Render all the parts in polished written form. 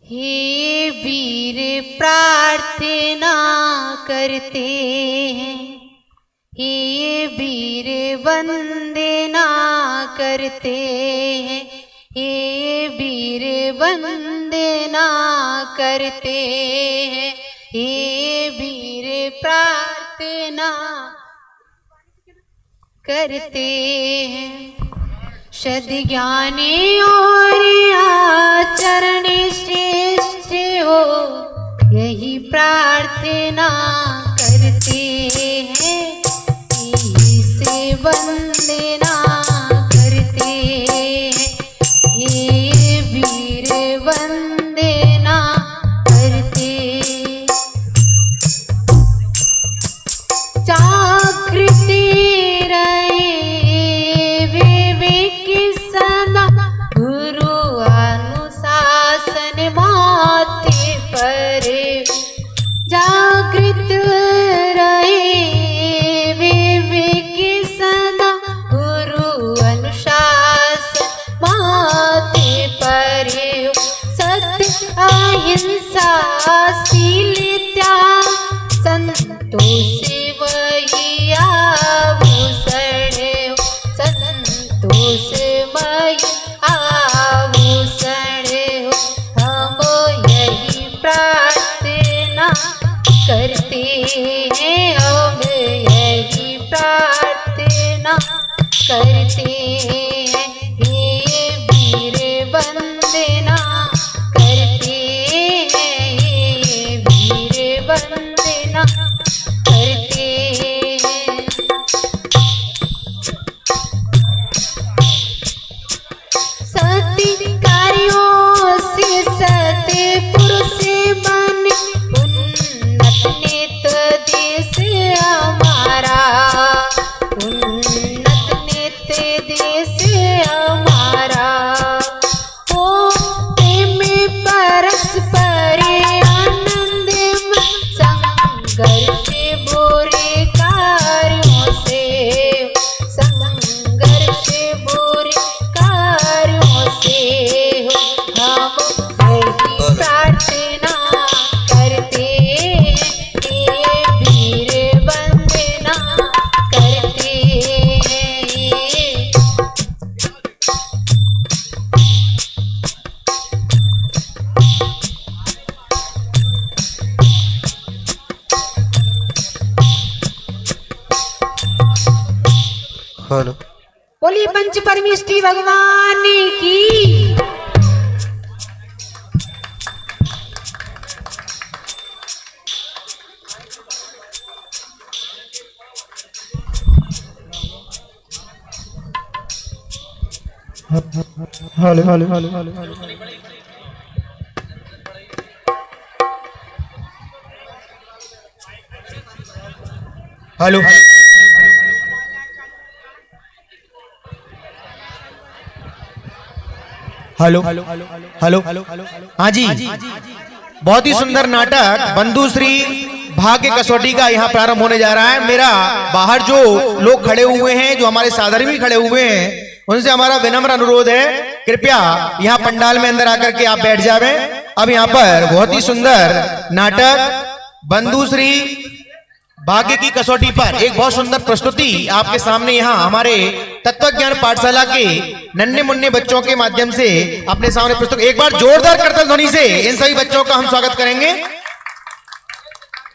हे वीर प्रार्थना करते हैं, हे वीर वंदना करते हैं, हे वीर वंदना करते हैं, हे वीर प्रार्थना करते हैं। सद्ज्ञानी और आचरण श्रेष्ठ हो, यही प्रार्थना करते हैं, यही से वंदना करते हैं, हे वीर वंदना करते। जागृति जागृत रहे विवेक सदा, गुरु अनुशासन माथे पर। सत्य अहिंसा शील त्याग संतोष वही आभूषण, संतोष वही आभूषण। हम यही प्रार्थना करते हैं, हम यही प्रार्थना करते हैं, हे वीर वंदना करते हैं, हे वीर वंदना करते हैं। सत्य कार्यों से सत्य पुरुष बन, नेत देश हमारा, उन्नत नेत देश हमारा। हो प्रेम परस्पर आनंद में, संघर्ष बुरे कार्यों से, संघर्ष बुरे कार्यों से। हम यही प्रार्थना करते हैं, वीर वंदना करते हैं। बोलिए पंच परमेष्ठी भगवान की। Hello hello hello hello hello hello hello hello. हाँ जी, बहुत ही सुंदर नाटक बंधुश्री भाग्य कसौटी का यहाँ प्रारंभ होने जा रहा है। मेरा बाहर जो लोग खड़े हुए हैं, जो हमारे साधर्मी खड़े हुए हैं, उनसे हमारा विनम्र अनुरोध है, कृपया यहाँ पंडाल में अंदर आकर के आप बैठ जावे। अब यहाँ पर बहुत ही सुंदर नाटक बंधुश्री भाग्य की कसौटी पर एक बहुत सुंदर प्रस्तुति आपके सामने यहाँ हमारे तत्वज्ञान पाठशाला के नन्हे मुन्ने बच्चों के माध्यम से अपने सामने प्रस्तुत। एक बार जोरदार करतल ध्वनि से इन सभी बच्चों का हम स्वागत करेंगे।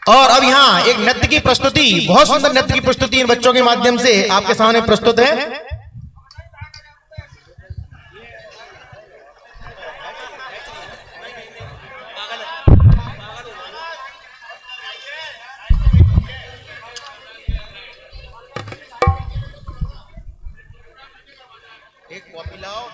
और अब यहाँ एक नृत्य की प्रस्तुति, बहुत सुंदर नृत्य की प्रस्तुति इन बच्चों के माध्यम से आपके सामने प्रस्तुत है। एक कॉपी लाओ।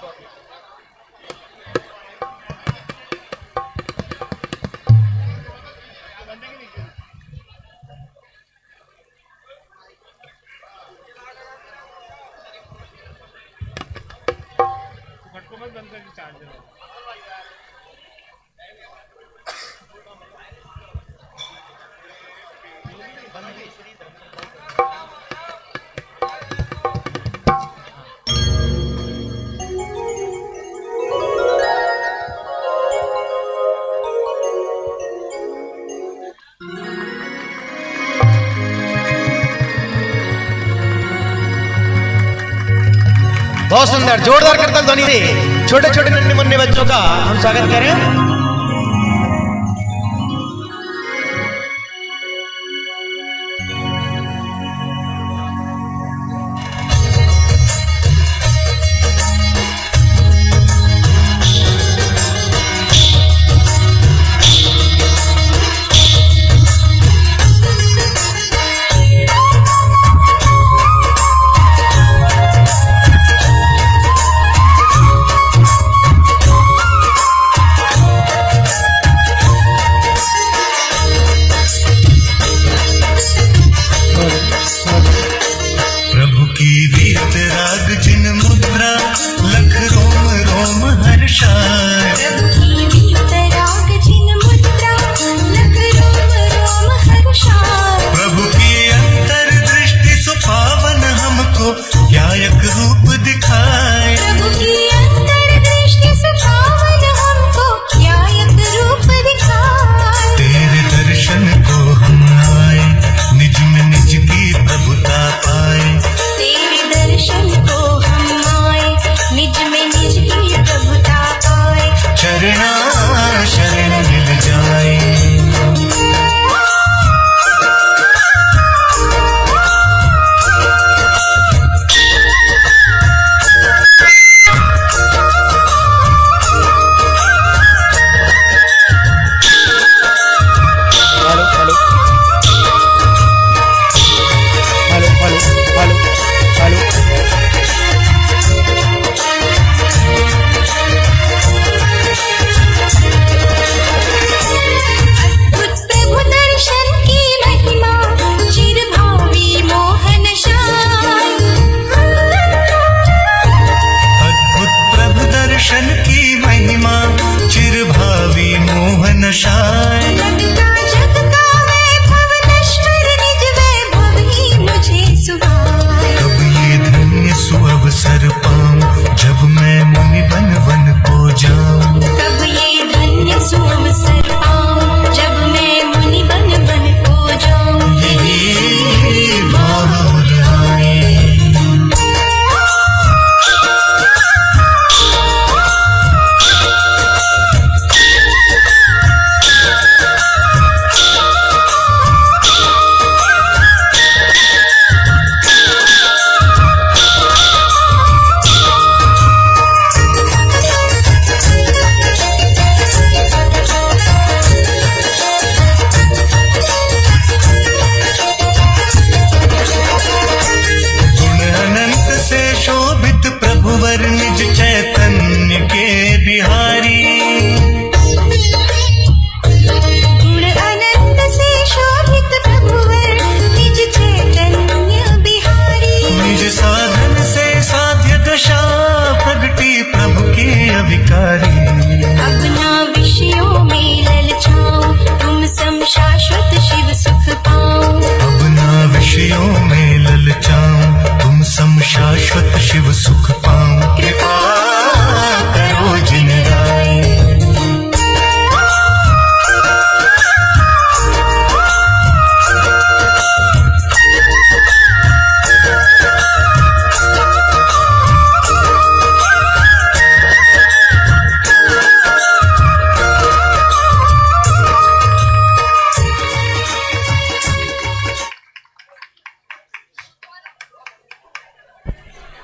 बहुत सुंदर, जोरदार करतल ध्वनि से छोटे छोटे नन्हे मुन्ने बच्चों का हम स्वागत करें।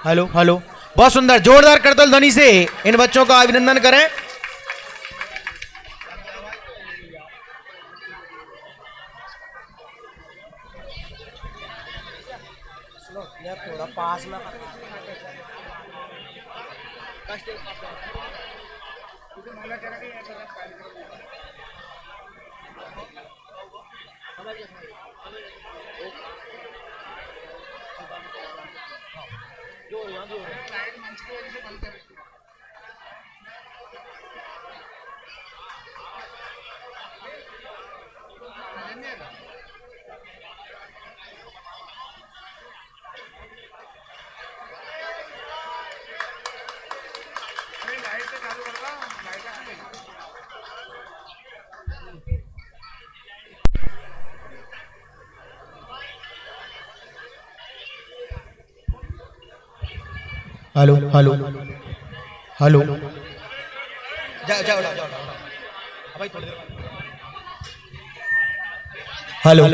हेलो हेलो, बहुत सुंदर, जोरदार करतल ध्वनि से इन बच्चों का अभिनंदन करें। थोड़ा पास में हेलो हेलो हेलो जाओ जाओ जाओ भाई थोड़ी देर हेलो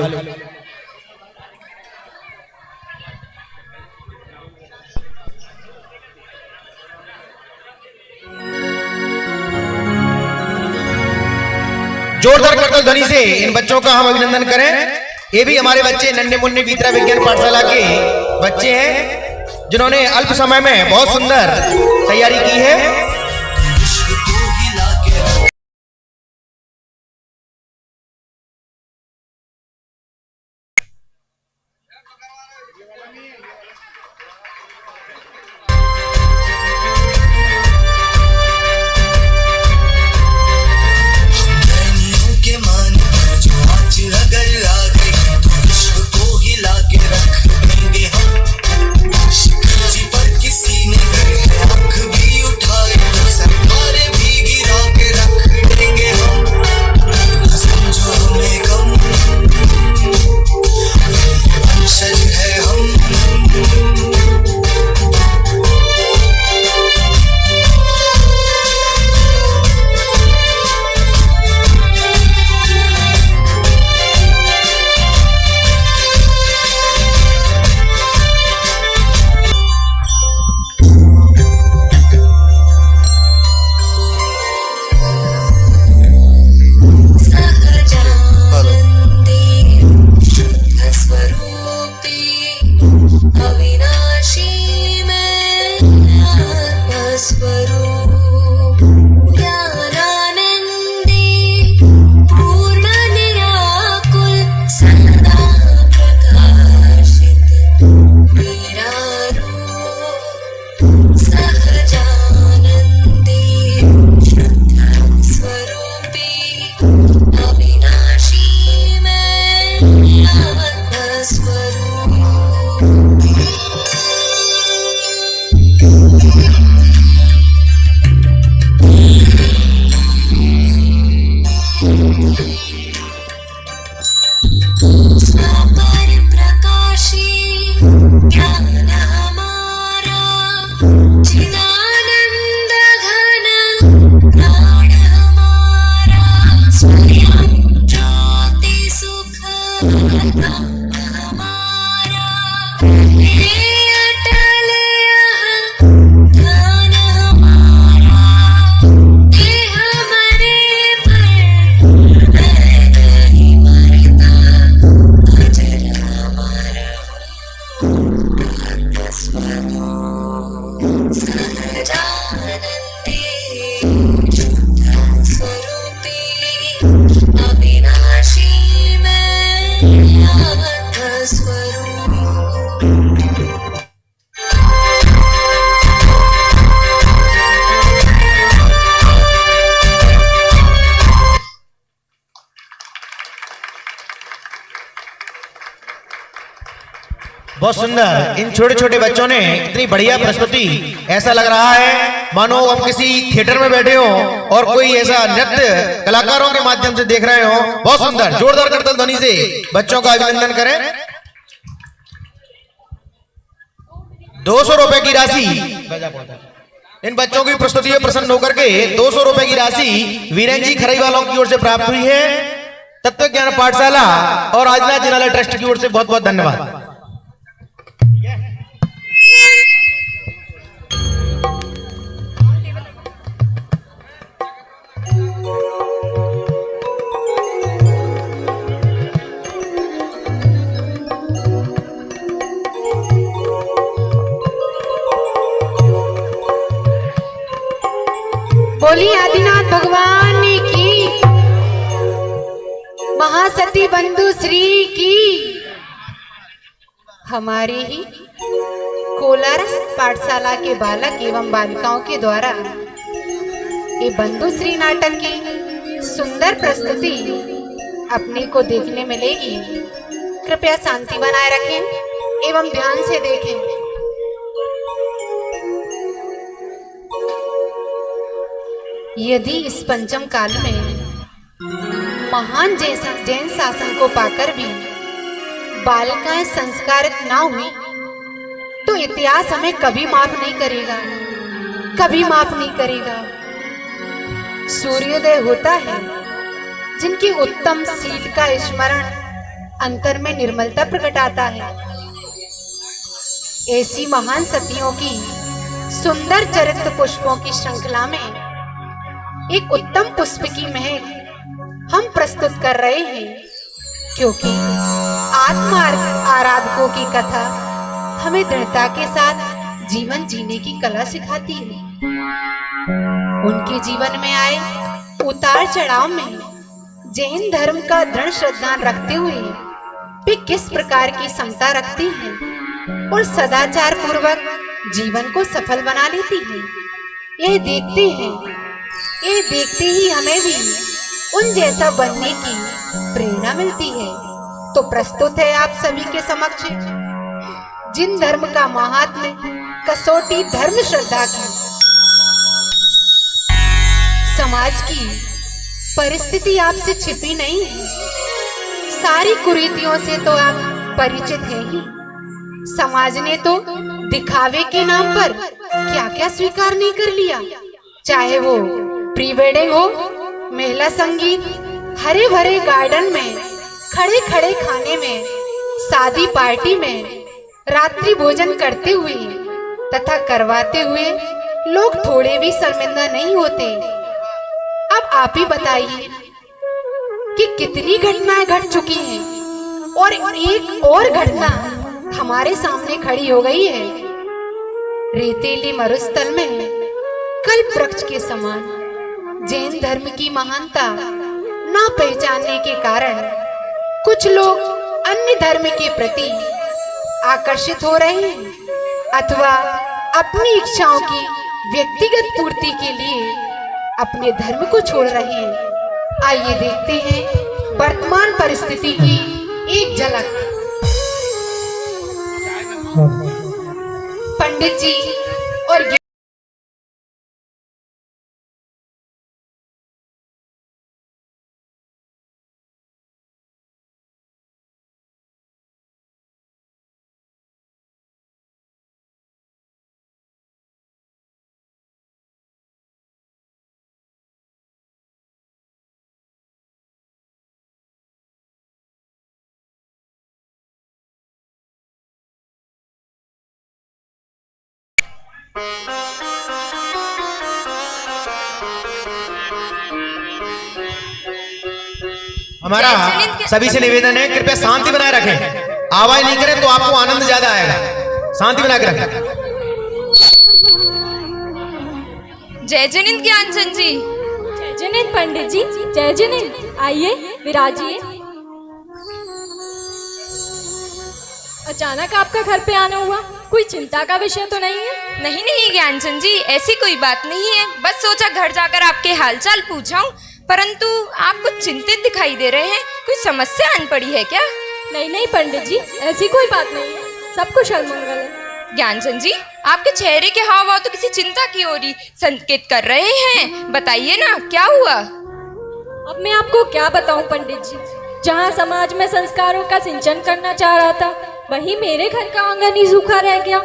जोरदार करतल ध्वनि से इन बच्चों का हम अभिनंदन करें। ये भी हमारे बच्चे नन्हे मुन्ने गीतरा विज्ञान पाठशाला के बच्चे हैं जिन्होंने अल्प समय में बहुत सुंदर तैयारी की है। बहुत सुंदर इन छोटे छोटे बच्चों ने इतनी बढ़िया प्रस्तुति, ऐसा लग रहा है मानो हम किसी थिएटर में बैठे हो और कोई ऐसा नृत्य कलाकारों के माध्यम से देख रहे हो। बहुत सुंदर, जोरदार करतल ध्वनि से बच्चों का अभिनंदन करें। 200 रुपए की राशि इन बच्चों की प्रस्तुति में प्रसन्न होकर के 200 रुपए की राशि वीरेन जी खरई वालों की ओर से प्राप्त हुई है। तत्व ज्ञान पाठशाला और आदिनाथ जिनालय ट्रस्ट की ओर से बहुत बहुत धन्यवाद। बोली आदिनाथ भगवान की, महासती बंधु श्री की। हमारे ही कोलार पाठशाला के बालक एवं बालिकाओं के द्वारा ये बंधु श्री नाटक की सुंदर प्रस्तुति अपने को देखने मिलेगी। कृपया शांति बनाए रखें एवं ध्यान से देखें। यदि इस पंचम काल में महान जैन शासन को पाकर भी बालिकाएं संस्कारित ना हुई तो इतिहास हमें कभी माफ नहीं करेगा, कभी माफ नहीं करेगा। सूर्योदय होता है जिनकी उत्तम शील का स्मरण अंतर में निर्मलता प्रकटाता है। ऐसी महान सतियों की सुंदर चरित्र पुष्पों की श्रृंखला में एक उत्तम पुष्प की महक हम प्रस्तुत कर रहे हैं, क्योंकि आत्म आराधकों की कथा हमें दृढ़ता के साथ जीवन जीने की कला सिखाती है। उनके जीवन में आए उतार चढ़ाव में जैन धर्म का दृढ़ श्रद्धा रखते हुए वे किस प्रकार की समता रखती हैं और सदाचार पूर्वक जीवन को सफल बना लेती हैं, यह देखते ही हमें भी उन जैसा बनने की प्रेरणा मिलती है। तो प्रस्तुत है आप सभी के समक्ष जिन धर्म का महात्म्य कसौटी धर्म श्रद्धा की। समाज की परिस्थिति आपसे छिपी नहीं है, सारी कुरीतियों से तो आप परिचित हैं ही। समाज ने तो दिखावे के नाम पर क्या क्या स्वीकार नहीं कर लिया, चाहे वो प्री वेडिंग हो, महिला संगीत, हरे भरे गार्डन में खड़े खड़े खाने में, शादी पार्टी में रात्रि भोजन करते हुए तथा करवाते हुए लोग थोड़े भी शर्मिंदा नहीं होते। अब आप ही बताइए कि कितनी घटनाएं घट चुकी हैं और एक और घटना हमारे सामने खड़ी हो गई है। रेतीली मरुस्थल में कल्प वृक्ष के समान जैन धर्म की महानता न पहचानने के कारण कुछ लोग अन्य धर्म के प्रति आकर्षित हो रहे हैं अथवा अपनी इच्छाओं की व्यक्तिगत पूर्ति के लिए अपने धर्म को छोड़ रहे हैं। आइए देखते हैं वर्तमान परिस्थिति की एक झलक। पंडित जी और हमारा सभी से निवेदन है, कृपया शांति बनाए रखें। आवाज नहीं करें तो आपको आनंद ज्यादा आएगा। शांति बना के रखें। जय जनिंद ज्ञानचंद जी। जय जनिंद पंडित जी। जय जनिंद, आइए विराजिए। अचानक आपका घर पे आना हुआ, कोई चिंता का विषय तो नहीं है? नहीं नहीं ज्ञानचंद जी, ऐसी कोई बात नहीं है, बस सोचा घर जाकर आपके हालचाल पूछाऊं, परंतु आप कुछ चिंतित दिखाई दे रहे हैं। कोई समस्या आन पड़ी है क्या? नहीं नहीं पंडित जी, ऐसी कोई बात नहीं है, सब कुछ मंगल है। ज्ञानचंद जी, आपके चेहरे के हाव भाव तो किसी चिंता की ओर ही संकेत कर रहे हैं, बताइए ना क्या हुआ? अब मैं आपको क्या बताऊं पंडित जी, जहाँ समाज में संस्कारों का सिंचन करना चाह रहा था, वहीं मेरे घर का आंगन ही सूखा रह गया।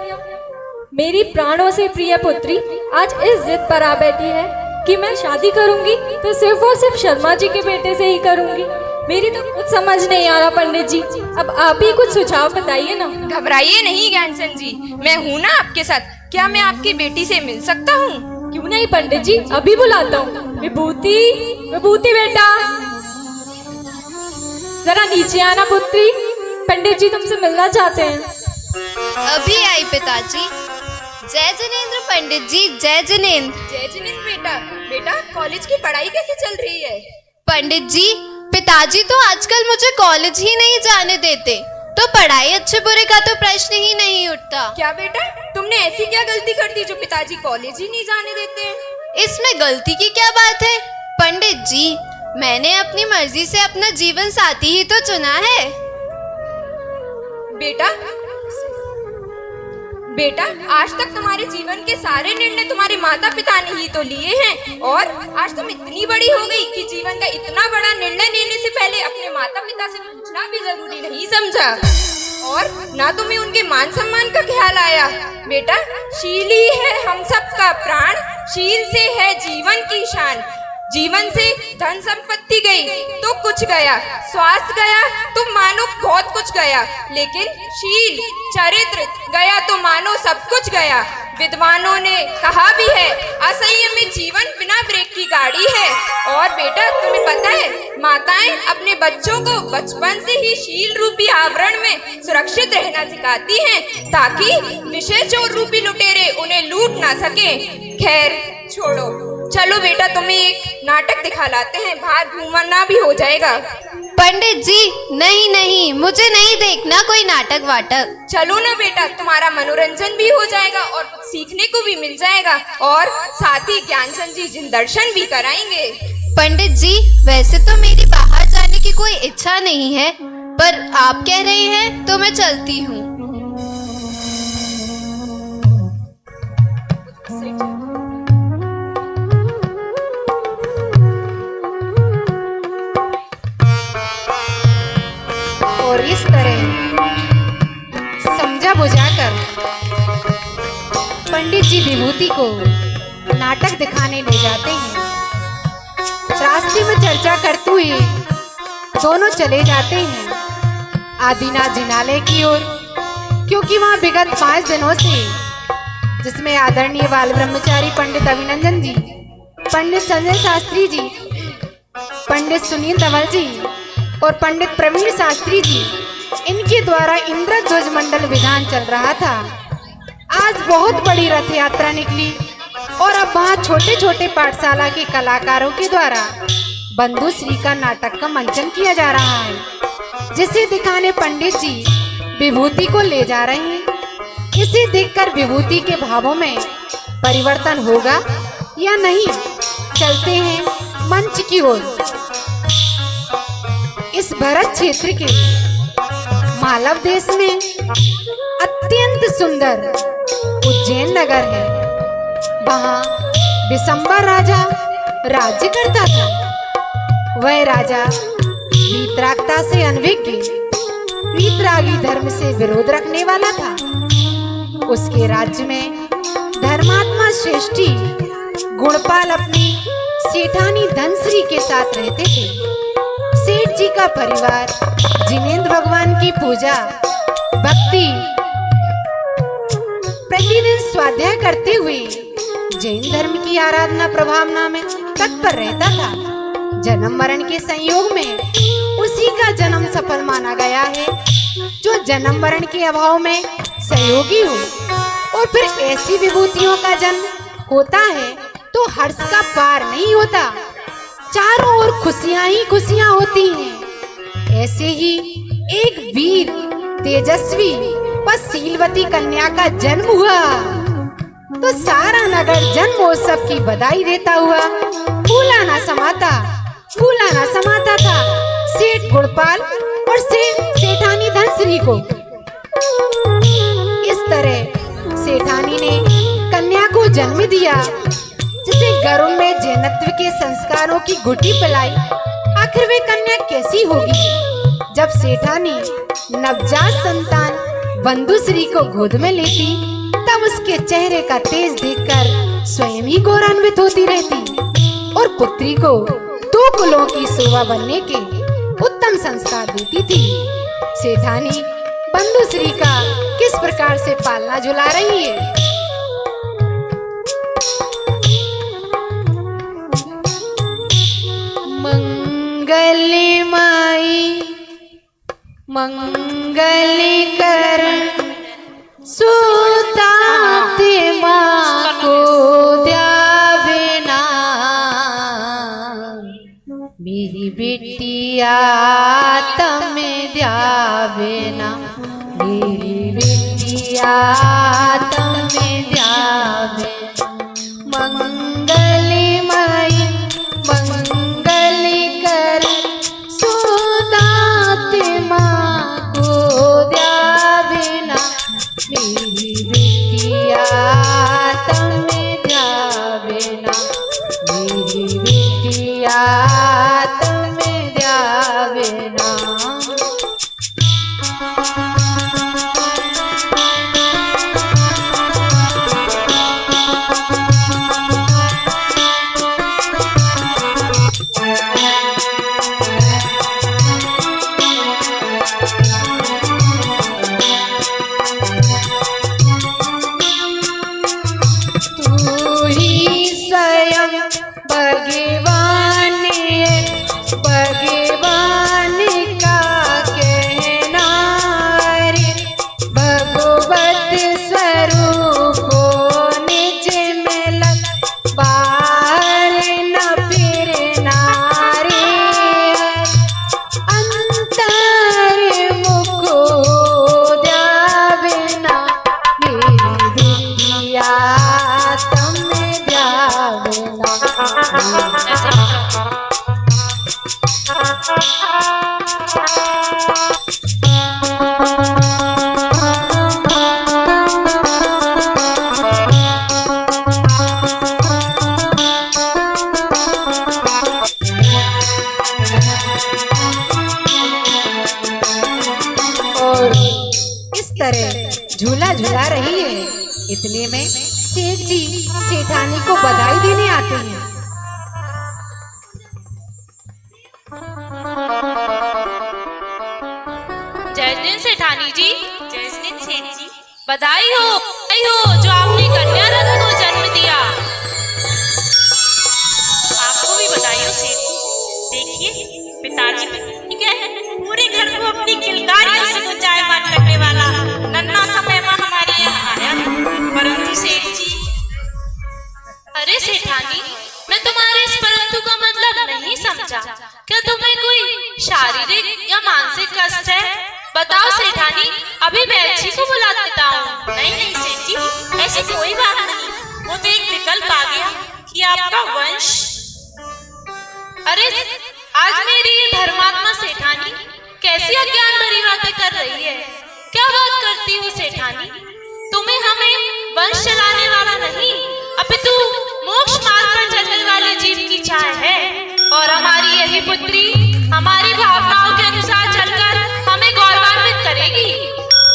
मेरी प्राणों से प्रिय पुत्री आज इस जिद पर आ बैठी है कि मैं शादी करूंगी तो सिर्फ और सिर्फ शर्मा जी के बेटे से ही करूंगी। मेरी तो कुछ समझ नहीं आ रहा पंडित जी, अब आप ही कुछ सुझाव बताइए ना। घबराइए नहीं ज्ञानचंद जी, मैं हूँ ना आपके साथ। क्या मैं आपकी बेटी से मिल सकता हूँ? क्यों नहीं पंडित जी, अभी बुलाता हूँ। विभूति, विभूति बेटा जरा नीचे आना पुत्री, पंडित जी तुमसे मिलना चाहते हैं। अभी आई पिताजी। जय जिनेंद्र पंडित जी, जय जिनेंद्र। जय जिनेंद्र बेटा। बेटा कॉलेज की पढ़ाई कैसे चल रही है? पंडित जी, पिताजी तो आजकल मुझे कॉलेज ही नहीं जाने देते, तो पढ़ाई अच्छे बुरे का तो प्रश्न ही नहीं उठता। क्या बेटा, तुमने ऐसी क्या गलती कर दी जो पिताजी कॉलेज ही नहीं जाने देते हैं? इसमें गलती की क्या बात है पंडित जी, मैंने अपनी मर्जी से अपना जीवन साथी ही तो चुना है। बेटा आज तक तुम्हारे जीवन के सारे निर्णय तुम्हारे माता पिता ने ही तो लिए हैं, और आज तुम इतनी बड़ी हो गई कि जीवन का इतना बड़ा निर्णय लेने से पहले अपने माता पिता से पूछना भी जरूरी नहीं समझा। और ना तुम्हें उनके मान सम्मान का ख्याल आया। बेटा, शील ही है हम सबका प्राण, शील से है जीवन की शान। जीवन से धन संपत्ति गई तो कुछ गया, स्वास्थ्य गया तो मानो बहुत कुछ गया, लेकिन शील चरित्र गया तो मानो सब कुछ गया। विद्वानों ने कहा भी है, असंयमी जीवन बिना ब्रेक की गाड़ी है। और बेटा, तुम्हें पता है, माताएं अपने बच्चों को बचपन से ही शील रूपी आवरण में सुरक्षित रहना सिखाती हैं, ताकि विषय चोर रूपी लुटेरे उन्हें लूट ना सके। खैर छोड़ो, चलो बेटा, तुम्हें एक नाटक दिखा लाते हैं, बाहर घूमना भी हो जाएगा। पंडित जी, नहीं नहीं, मुझे नहीं देखना कोई नाटक वाटक। चलो ना बेटा, तुम्हारा मनोरंजन भी हो जाएगा और कुछ सीखने को भी मिल जाएगा, और साथ ही ज्ञानचंद जी जिन दर्शन भी कराएंगे। पंडित जी, वैसे तो मेरी बाहर जाने की कोई इच्छा नहीं है, पर आप कह रहे हैं तो मैं चलती हूँ। और इस तरह समझा बुझाकर पंडित जी विभूति को नाटक दिखाने ले जाते हैं। रास्ते में चर्चा करते हुए दोनों चले जाते हैं आदिनाथ जिनालय की ओर, क्योंकि वहां विगत 5 दिनों से, जिसमें आदरणीय बाल ब्रह्मचारी पंडित अभिनंदन जी, पंडित संजय शास्त्री जी, पंडित सुनील धवल जी और पंडित प्रवीण शास्त्री जी, इनके द्वारा इंद्रध्वज मंडल विधान चल रहा था। आज बहुत बड़ी रथ यात्रा निकली और अब वहाँ छोटे छोटे पाठशाला के कलाकारों के द्वारा बंधुश्री का नाटक का मंचन किया जा रहा है, जिसे दिखाने पंडित जी विभूति को ले जा रहे हैं। इसे देखकर विभूति के भावों में परिवर्तन होगा या नहीं, चलते हैं मंच की ओर। इस भरत क्षेत्र के मालव देश में अत्यंत सुंदर उज्जैन नगर है। वहाँ दिसंबर राजा राज्य करता था। वह राजा वीतरागता से अनभिज्ञ, वीतरागी धर्म से विरोध रखने वाला था। उसके राज्य में धर्मात्मा श्रेष्ठी गुणपाल अपनी सेठानी धनश्री के साथ रहते थे। सेठ जी का परिवार जिनेंद्र भगवान की पूजा भक्ति प्रतिदिन स्वाध्याय करते हुए जैन धर्म की आराधना प्रभावना में तत्पर रहता था। जन्म मरण के संयोग में उसी का जन्म सफल माना गया है, जो जन्म मरण के अभाव में सहयोगी हो। और फिर ऐसी विभूतियों का जन्म होता है तो हर्ष का पार नहीं होता, चारों ओर खुशियां ही खुशियां होती हैं। ऐसे ही एक वीर तेजस्वी व शीलवती कन्या का जन्म हुआ तो सारा नगर जन्मोत्सव की बधाई देता हुआ फूला ना समाता था सेठ गुणपाल और सेठानी धनश्री को। इस तरह सेठानी ने कन्या को जन्म दिया, जिसे गर्भ में जैनत्व के संस्कारों की गुटी पिलाई। आखिर वे कन्या कैसी होगी? जब सेठानी नवजात संतान बंधुश्री को गोद में लेती, तब उसके चेहरे का तेज देखकर स्वयं ही गौरवान्वित होती रहती और पुत्री को 2 कुलों की शोभा बनने के उत्तम संस्कार देती थी। सेठानी बंधुश्री का किस प्रकार से पालना झुला रही है। मंगली माई मंगली कर सुताते माँ को द्यावेना, मेरी बिटिया तमें द्यावेना, मेरी बिटिया तमें द्यावेना। मंगली माई मंगली कर सुताते माँ को द्यावेना, मेरी बिटिया तमें द्यावेना, मेरी बिटिया तमें द्यावेना। झूला झूला रही है। इतने में सेठ जी सेठानी को बधाई देने आते हैं। जयदिन सेठानी जी। जयदिन सेठ जी। बधाई हो जो आपने कन्या रत्न को जन्म दिया। आपको भी बधाई हो सेठ जी। देखिए पिताजी क्या है, पूरे घर को अपनी किलकारी से गुंजायमान करने वाला नन्हा सा मेहमान हमारे यहाँ आया। परंतु सेठ जी। अरे सेठानी, मैं तुम्हारे इस परंतु का मतलब नहीं समझा। क्या तुम्हें कोई शारीरिक या मानसिक कष्ट है? बताओ सेठानी, अभी बैठी को बुला देता हूँ। नहीं सेठ जी, ऐसी कोई बात नहीं। वो तो एक विकल्प आ गया कि आपका वंश। अरे आज मेरी ये धर्मात्मा सेठानी कैसी अज्ञान भरी बातें कर रही है। क्या बात करती हो सेठानी? तुम्हें हमें वंश चलाने वाला नहीं, अपितु मोक्ष मार्ग पर चलने वाले जीव की चाह है। और हमारी यही पुत्री हमारी भावनाओं के अनुसार चलकर हमें गौरवान्वित करेगी।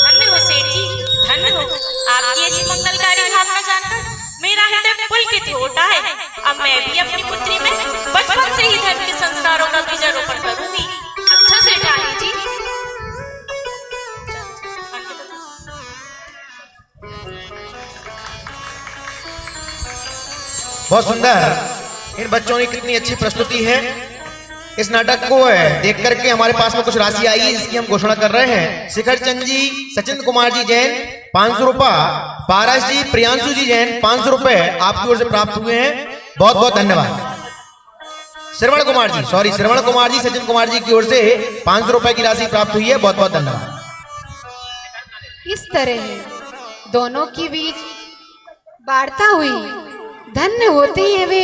धन्य हो सेठ जी, धन्य हो। आपकी ऐसी मंगलकारी भावना जानकर मेरा हृदय पुलकित हो उठा है। अब मैं भी अपनी पुत्री में बचपन से ही धर्म के संस्कारों का बीजारोपण करूंगी। अच्छा सेठानी जी। बहुत सुंदर। इन बच्चों की कितनी अच्छी प्रस्तुति है। इस नाटक को देख करके हमारे पास में कुछ राशि आई है जिसकी हम घोषणा कर रहे हैं। शिखर चंद जी, सचिन कुमार जी जैन 500 रुपए, पारस जी, प्रियांशु जी जैन 500 रुपए आपकी ओर से प्राप्त हुए हैं। बहुत बहुत धन्यवाद। श्रवण कुमार जी, श्रवण कुमार जी, सचिन कुमार जी की ओर से 500 रुपए की राशि प्राप्त हुई है। बहुत बहुत धन्यवाद। इस तरह दोनों के बीच वार्ता हुई। धन्य होते हैं वे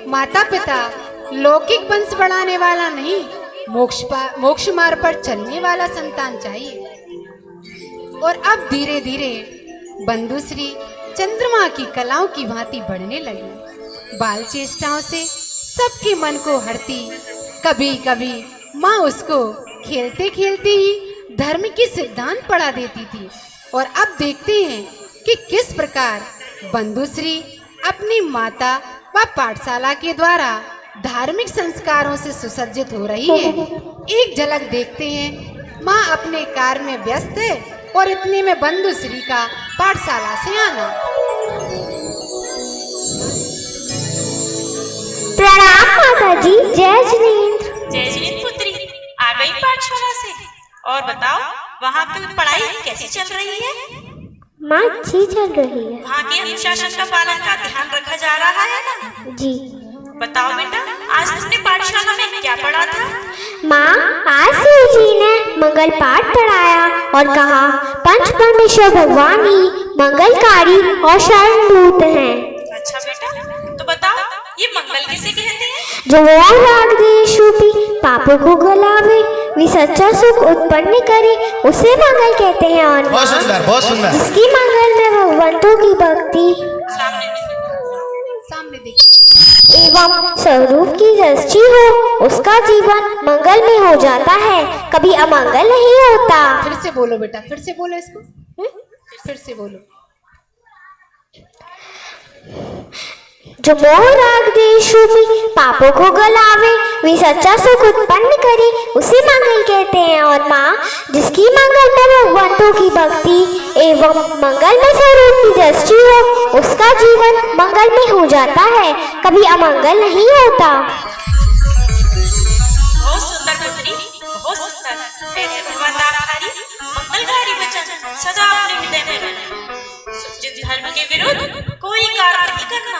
माता पिता, लौकिक वंश बढ़ाने वाला नहीं, मोक्ष मार्ग पर चलने वाला संतान चाहिए। और अब धीरे धीरे बंधुश्री चंद्रमा की कलाओं की भांति बढ़ने लगी। बाल चेष्टाओं से सबके मन को हरती। कभी कभी माँ उसको खेलते खेलते ही धर्म के सिद्धांत पढ़ा देती थी। और अब देखते हैं कि किस प्रकार बंधुश्री अपनी माता व पाठशाला के द्वारा धार्मिक संस्कारों से सुसज्जित हो रही है। एक झलक देखते हैं। माँ अपने कार्य में व्यस्त है और इतने में बंधुश्री का पाठशाला से आना। प्रणाम माता जी। जय जिनेंद्र। जय जिनेंद्र पुत्री, आ गई पाठशाला से। और बताओ वहाँ की पढ़ाई कैसी चल रही है? माँ अच्छी चल रही है। वहाँ के अनुशासन का पालन का ध्यान रखा जा रहा है ना? जी। बताओ बेटा, आज तुमने पाठशाला में क्या पढ़ा था? माँ, आज शिव जी ने मंगल पाठ पढ़ाया और कहा पंच परमेश्वर भगवान ही मंगलकारी और शरणभूत हैं। अच्छा बेटा, तो बताओ ये मंगल किसे कहते हैं? जो राग देश रूपी पापों को गलावे, वे सच्चा सुख उत्पन्न करे, उसे मंगल कहते हैं। और बहुत सुंदर, बहुत सुंदर। जिसकी मंगल में भगवंतों की भक्ति सामने देखिए एवं स्वरूप की दृष्टि हो, उसका जीवन मंगल में हो जाता है, कभी अमंगल नहीं होता। फिर से बोलो बेटा, फिर से बोलो इसको। फिर से बोलो। जो मोह राग देश रूपी पापों को गलावे, वे सच्चा सुख उत्पन्न करे, उसे मंगल कहते हैं। और माँ, जिसकी मंगल में भगवंतों की भक्ति एवं मंगल में स्वरूप की दृष्टि हो, उसका जीवन मंगल में हो जाता है, कभी अमंगल नहीं होता। बहुत सुंदर पुत्री, बहुत सुंदर। ऐसे भगवंताकारी मंगलकारी वचन सदा अपने हृदय में रखना। सच्चे धर्म के विरुद्ध कोई कार्य नहीं करना।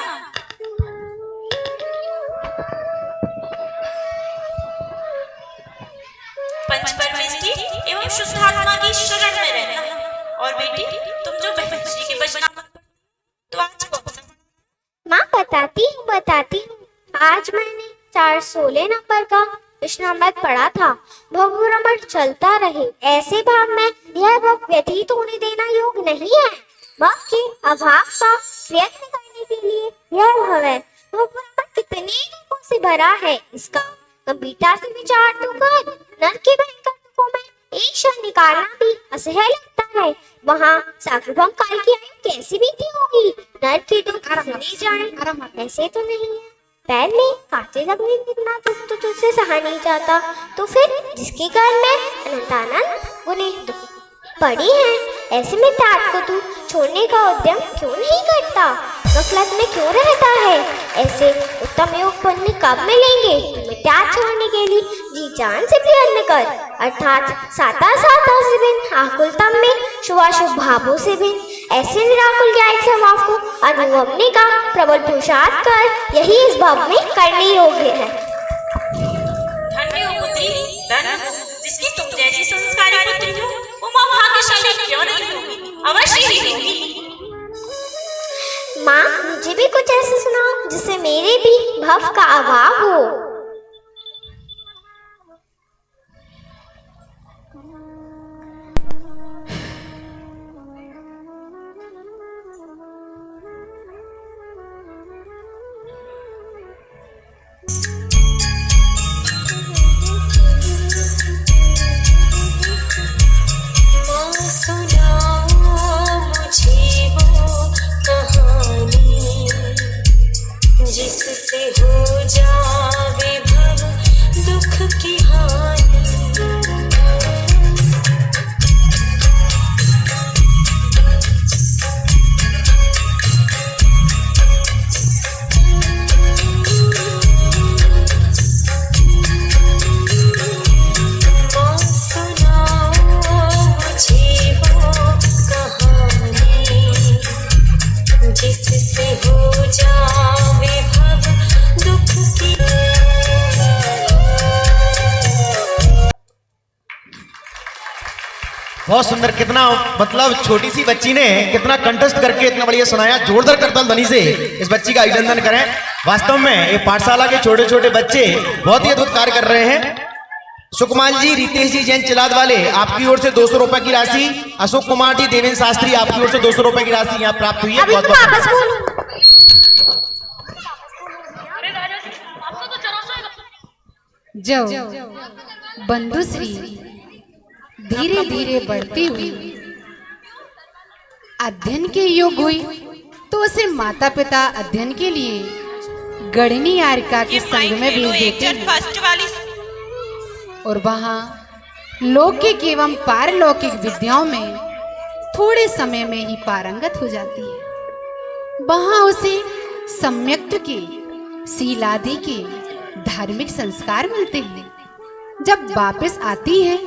पंच परमेष्ठी एवं शुद्धात्मा की शरण में रहना। और बेटी, तुम जो बहन के बचना तो आज माँ बताती हूँ। आज मैंने 416 नंबर का कृष्णामृत पढ़ा था। भवभ्रमण चलता रहे, ऐसे भाव में यह भव व्यतीत होने देना योग नहीं है। भव के अभाव का प्रयत्न करने के लिए यह भव है। भवभ्रमण कितने रूपों से भरा है, इसका गंभीरता से विचार तो कर। नर के भयंकर रूपों में एक क्षण निकालना भी असह्य लगता है। वहाँ सार्वभौम काल की आयु कैसी बीती होगी, नर की दुख नहीं जाने ऐसे तो नहीं है। पैर में कांटे लगने कितना दुख तो तुझसे सहा नहीं जाता, तो फिर जिसके घर में अनंतानंद गुने दुख पड़ी है, ऐसे में तात को तू छोड़ने का उद्यम क्यों नहीं करता, गफलत में क्यों रहता है। ऐसे उत्तम योग पुण्य कब मिलेंगे तुम्हें त्याग छोड़ने के लिए जी जान से प्रयत्न कर, अर्थात साता से भिन्न आकुलतम में शुभाशुभ भावों से भिन्न ऐसे निराकुल ज्ञान स्वभाव को अनुभवने का प्रबल पुरुषार्थ कर, यही इस भाव में करने योग्य है। धन्य हो पुत्री, धन्य हो जिसकी तुम जैसी संस्कारी पुत्री हो। वो माँ भाग्यशाली क्यों नहीं होगी, अवश्य ही होगी। माँ मुझे भी कुछ ऐसा सुनाओ जिससे मेरे भी भव का अभाव हो। जिससे हो जावे भव दुख की हानि। माँ सुनाओ मुझे वो कहानी, जिससे हो जावे भव दुख की। बहुत सुंदर, कितना मतलब छोटी सी बच्ची ने कितना कंठस्थ करके इतना बढ़िया सुनाया। जोरदार करताल ध्वनि से इस बच्ची का अभिनंदन करें। वास्तव में ये पाठशाला के छोटे छोटे बच्चे बहुत ही अद्भुत कार्य कर रहे हैं। सुकुमार जी, रितेश जी जैन चिलाद वाले आपकी ओर से 200 रुपए की राशि, अशोक कुमार जी, देवेंद्र शास्त्री आपकी ओर से 200 रुपए की राशि यहाँ प्राप्त हुई है। बहुत बहुत जब बंधुश्री धीरे धीरे बढ़ती हुई अध्ययन के योग हुई, तो उसे माता पिता अध्ययन के लिए गढ़नी यारिका के संग में भेज देते हैं और वहाँ लौकिक एवं पारलौकिक विद्याओं में थोड़े समय में ही पारंगत हो जाती है। वहाँ उसे सम्यक्त के, शीलादि के धार्मिक संस्कार मिलते हैं। जब वापस आती है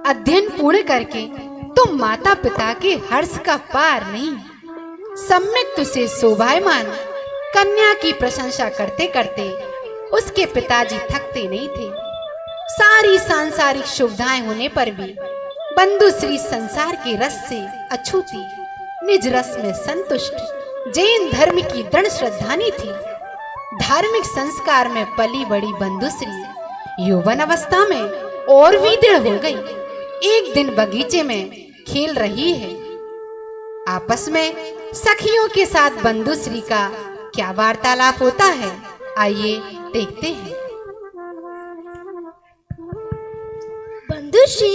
अध्ययन पूर्ण करके, तो माता पिता के हर्ष का पार नहीं। सम्यक्त से शोभायमान कन्या की प्रशंसा करते करते उसके पिताजी थकते नहीं थे। सारी सांसारिक सुविधाएं होने पर भी बंधुश्री संसार के रस से अछूती, निज रस में संतुष्ट जैन धर्म की दृढ़ श्रद्धानी थी। धार्मिक संस्कार में पली बड़ी बंधुश्री यौवन अवस्था में और भी दृढ़ हो गई। एक दिन बगीचे में खेल रही है। आपस में सखियों के साथ बंधुश्री का क्या वार्तालाप होता है, आइए देखते हैं। बंधुश्री,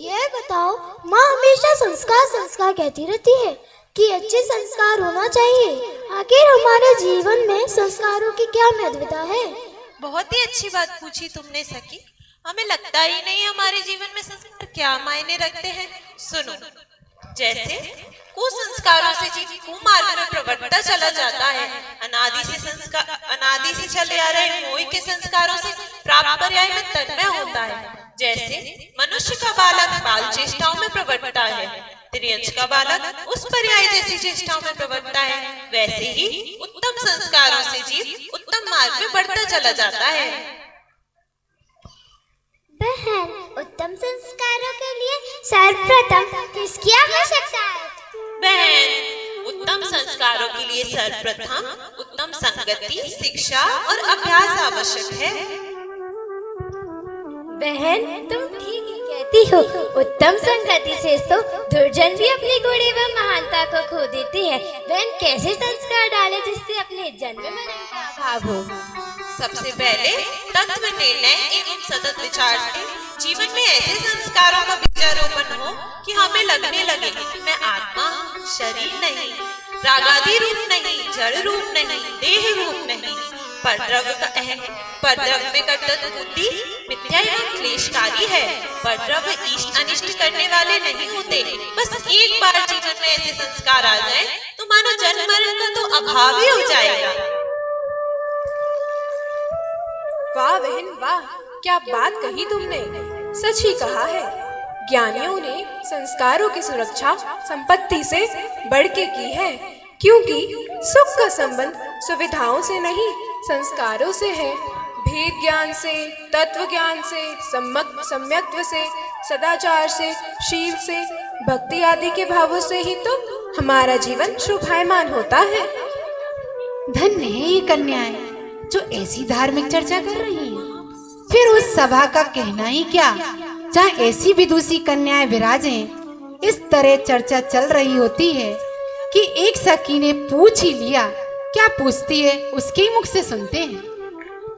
ये बताओ, माँ हमेशा संस्कार संस्कार कहती रहती है कि अच्छे संस्कार होना चाहिए। आखिर हमारे जीवन में संस्कारों की क्या महत्वता है? बहुत ही अच्छी बात पूछी तुमने सखी। हमें लगता ही नहीं हमारे जीवन में संस्कार क्या मायने रखते हैं। सुनो, जैसे कुसंस्कारों से जीव कुमार्ग में प्रवृत्ता चला जाता है। अनादि से चले आ रहे मोह के संस्कारों से प्राप्त पर्याय में तन्मय होता है। जैसे मनुष्य का बालक बाल चेष्टाओं में प्रवृत्ता है, त्रियंश का बालक उस पर्याय जैसी चेष्टाओं में प्रवृत्ता है, वैसे ही उत्तम संस्कारों से जीव उत्तम मार्ग में बढ़ता चला जाता है। बहन, उत्तम संस्कारों के लिए सर्वप्रथम किसकी आवश्यकता है? बहन, उत्तम संस्कारों के लिए सर्वप्रथम उत्तम संगति, शिक्षा और अभ्यास आवश्यक है। बहन, तुम ठीक ही कहती हो। उत्तम संगति से तो दुर्जन भी अपनी गुण एवं महानता को खो देते हैं। बहन, कैसे संस्कार डाले जिससे अपने जन्म मरण का अभाव हो? सबसे पहले तत्व निर्णय एवं सतत विचार से जीवन में ऐसे संस्कारों का बीजारोपण हो कि हमें लगने लगे कि मैं आत्मा हूँ, शरीर नहीं, रागादि रूप नहीं, जड़ रूप नहीं, देह रूप नहीं, परद्रव्य में कर्तव्य बुद्धि मिथ्या एवं क्लेशकारी है। परद्रव्य इष्ट अनिष्ट करने वाले नहीं होते। बस एक बार जीवन में ऐसे संस्कार आ जाए तो मानो जन्म मरण का तो अभाव ही हो जाएगा। वाह बहन वाह, क्या बात कही तुमने, सच ही कहा है। ज्ञानियों ने संस्कारों की सुरक्षा संपत्ति से बढ़ के की है, क्योंकि सुख का संबंध सुविधाओं से नहीं संस्कारों से है। भेद ज्ञान से, तत्व ज्ञान से, सम्यक्त्व से, सदाचार से, शील से, भक्ति आदि के भावों से ही तो हमारा जीवन शोभायमान होता है। धन्य है ये कन्याएं जो ऐसी धार्मिक चर्चा कर रही हैं। फिर उस सभा का कहना ही क्या, जहाँ ऐसी विदुषी कन्याएं विराजें। इस तरह चर्चा चल रही होती है कि एक सखी ने पूछ ही लिया। क्या पूछती है उसके ही मुख से सुनते हैं।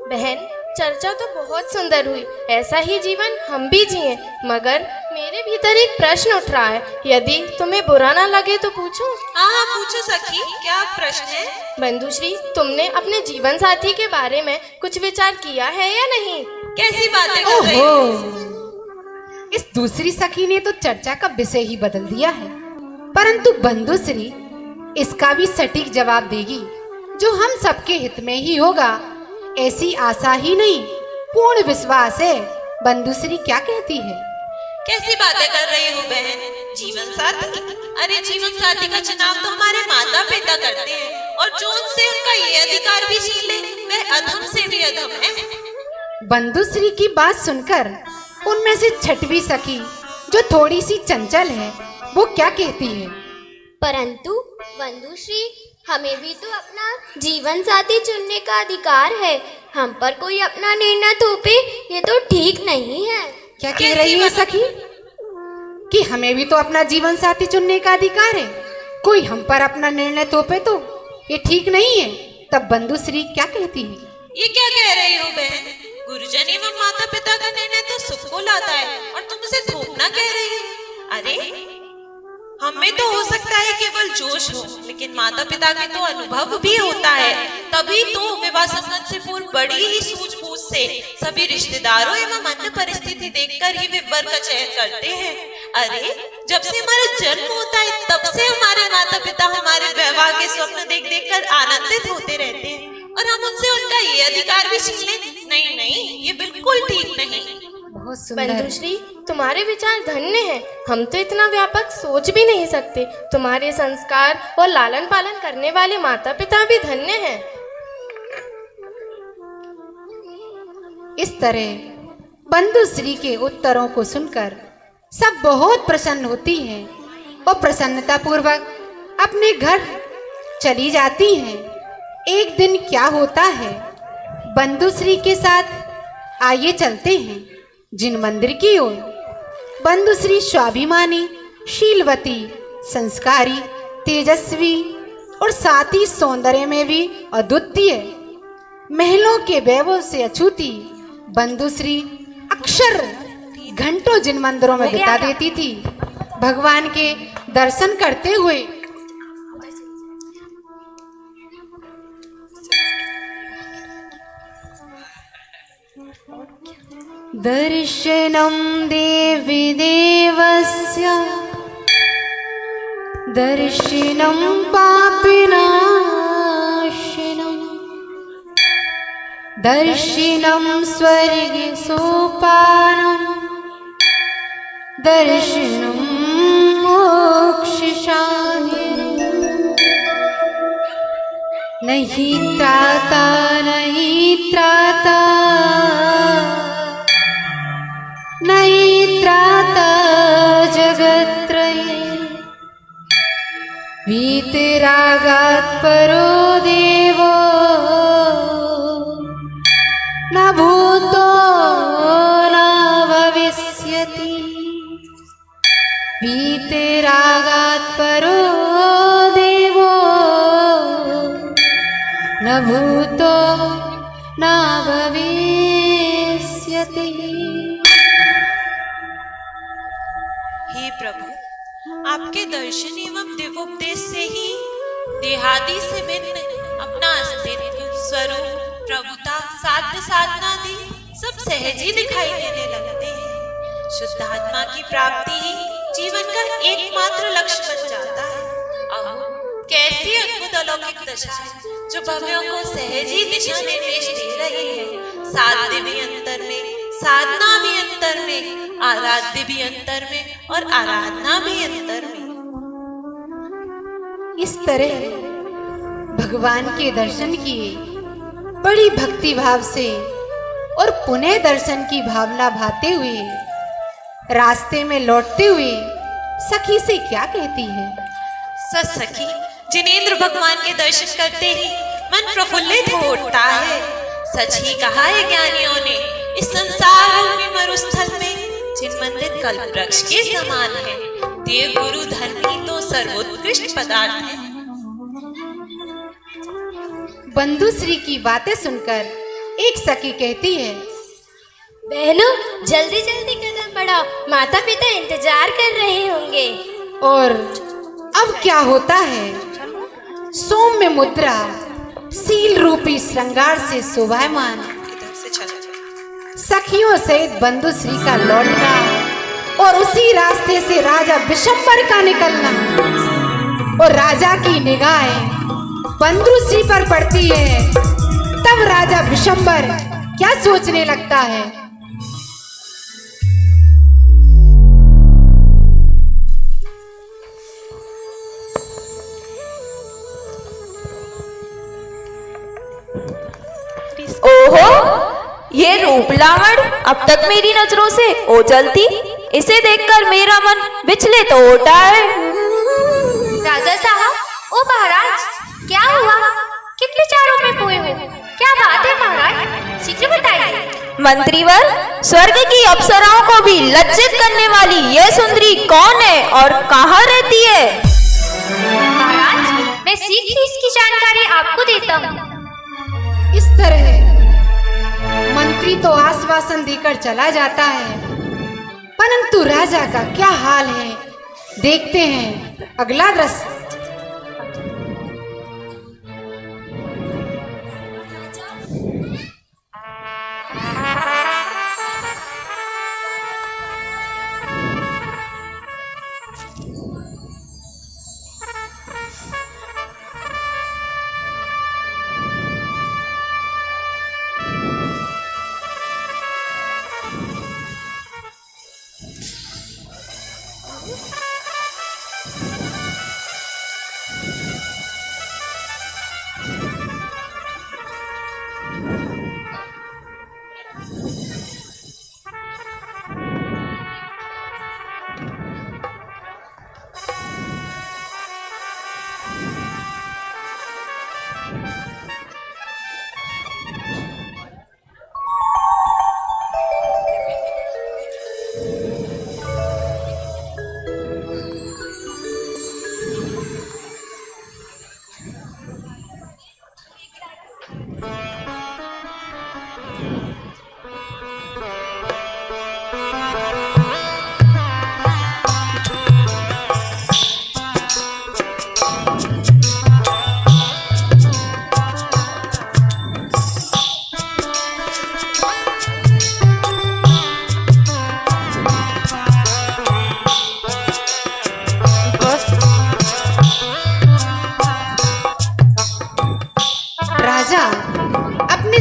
बहन, चर्चा तो बहुत सुंदर हुई, ऐसा ही जीवन हम भी जिए। मगर मेरे भीतर एक प्रश्न उठ रहा है, यदि तुम्हें बुरा ना लगे तो पूछूं? हाँ पूछो सखी, क्या प्रश्न है? बंधुश्री, तुमने अपने जीवन साथी के बारे में कुछ विचार किया है या नहीं? कैसी बातें कर रही हो? इस दूसरी सखी ने तो चर्चा का विषय ही बदल दिया है, परंतु बंधुश्री इसका भी सटीक जवाब देगी, जो हम सबके हित में ही होगा। ऐसी आशा ही नहीं, पूर्ण विश्वास है। बंधुश्री क्या कहती है? कैसी बातें कर रही हो बहन? जीवन साथी? अरे जीवन साथी का चुनाव तो हमारे माता पिता करते हैं, और जो उनसे उनका ये अधिकार भी छीन ले वह अधम से भी अधम है। बंधुश्री की बात सुनकर उनमें से छठवीं सखी, जो थोड़ी सी चंचल है, वो क्या कहती है? परंतु बंधुश्री, हमें भी तो अपना जीवन साथी चुनने का अधिकार है। हम पर कोई अपना निर्णय थोपे, ये तो ठीक नहीं है। क्या कह रही है सखी कि हमें भी तो अपना जीवन साथी चुनने का अधिकार है, कोई हम पर अपना निर्णय थोपे तो ये ठीक नहीं है? तब बंधुश्री क्या कहती है? ये क्या कह रही हो बहन? गुरुजन एवं माता पिता का निर्णय तो सुख को लाता है, और तुम उसे थोपना कह रही हो? अरे हमें तो हो सकता है केवल जोश हो, लेकिन माता पिता के तो अनुभव भी होता है। तभी तो विवाह संबंध से पूर्व बड़ी ही सूझबूझ से सभी रिश्तेदारों एवं अन्य परिस्थिति देखकर ही वे वर का चयन करते हैं। अरे जब से हमारा जन्म होता है तब से हमारे माता पिता हमारे विवाह के स्वप्न देख देख कर आनंदित होते रहते हैं, और हम उनसे उनका ये अधिकार भी छीन लें? नहीं नहीं, ये बिल्कुल ठीक नहीं। बहुत सुंदर। बंधुश्री, तुम्हारे विचार धन्य हैं। हम तो इतना व्यापक सोच भी नहीं सकते। तुम्हारे संस्कार और लालन पालन करने वाले माता पिता भी धन्य हैं। इस तरह बंधुश्री के उत्तरों को सुनकर सब बहुत प्रसन्न होती हैं और प्रसन्नता पूर्वक अपने घर चली जाती हैं। एक दिन क्या होता है, बंधुश्री के साथ आइए चलते हैं जिन मंदिर की ओर। बंधुश्री स्वाभिमानी, शीलवती, संस्कारी, तेजस्वी और साथ ही सौंदर्य में भी अद्वितीय, महलों के वैभव से अछूती बंधुश्री अक्सर घंटों जिन मंदिरों में बिता देती थी, भगवान के दर्शन करते हुए। दर्शनं देवी देवस्य दर्शनं पापिनाशनं दर्शनं स्वर्गे सोपानं दर्शनं मोक्षशान्तिं नहीं त्राता नहीं त्राता नहीं त्राता जगत्त्रये वीतरागात् परो देवो न भूतो न भविष्यति वीतरागात् परो देवो न भूतो न भविष्यति। हे प्रभु, आपके दर्शन एवं दिव्योपदेश से ही देहादि से भिन्न अपना अस्तित्व, स्वरूप, प्रभुता, साध्य साधना आदि सब सहज ही दिखाई देने लगते हैं। शुद्ध आत्मा की प्राप्ति ही जीवन का एकमात्र लक्ष्य बन जाता है। अहो, कैसी अद्भुत अलौकिक दशा है जो भव्यों को सहज ही दिशा निर्देश दे रही है। साध्य भी अंतर में, साधना भी अंतर में, आराध्य भी अंतर में और आराधना भी अंतर में। इस तरह भगवान के दर्शन किए बड़ी भक्ति भाव से और पुनः दर्शन की भावना भाते हुए रास्ते में लौटते हुए सखी से क्या कहती है? सच सखी, जिनेंद्र भगवान के दर्शन करते ही मन प्रफुल्लित हो उठता है। सच ही कहा है ज्ञानियों ने, इस संसार में मरुस्थल में जिन मंदिर कल्प वृक्ष के समान है, देव गुरु धर्म ही तो सर्वोत्कृष्ट पदार्थ है। बंधु श्री की बातें सुनकर एक सखी कहती है, बहनों जल्दी जल्दी कदम बढ़ाओ, माता पिता इंतजार कर रहे होंगे। और अब क्या होता है? सौम्य मुद्रा सील रूपी श्रृंगार से शोभायमान सखियों सहित बंधु श्री का लौटना और उसी रास्ते से राजा विशंबर का निकलना और राजा की निगाहें बंधु श्री पर पड़ती है। तब राजा विशंबर क्या सोचने लगता है? ओहो, ये रूपलावण अब तक मेरी नजरों से ओझल थी। इसे देखकर मेरा मन विचलित हो उठा है। राजा साहब, ओ महाराज, क्या हुआ? किस विचारों में खोए हो? क्या बात है महाराज, शीघ्र बताइए। मंत्रीवर, स्वर्ग की अप्सराओं को भी लज्जित करने वाली यह सुंदरी कौन है और कहाँ रहती है? महाराज, मैं शीघ्र इसकी जानकारी आपको देता हूँ। इस तरह मंत्री तो आश्वासन देकर चला जाता है, परंतु राजा का क्या हाल है देखते हैं अगला दृश्य।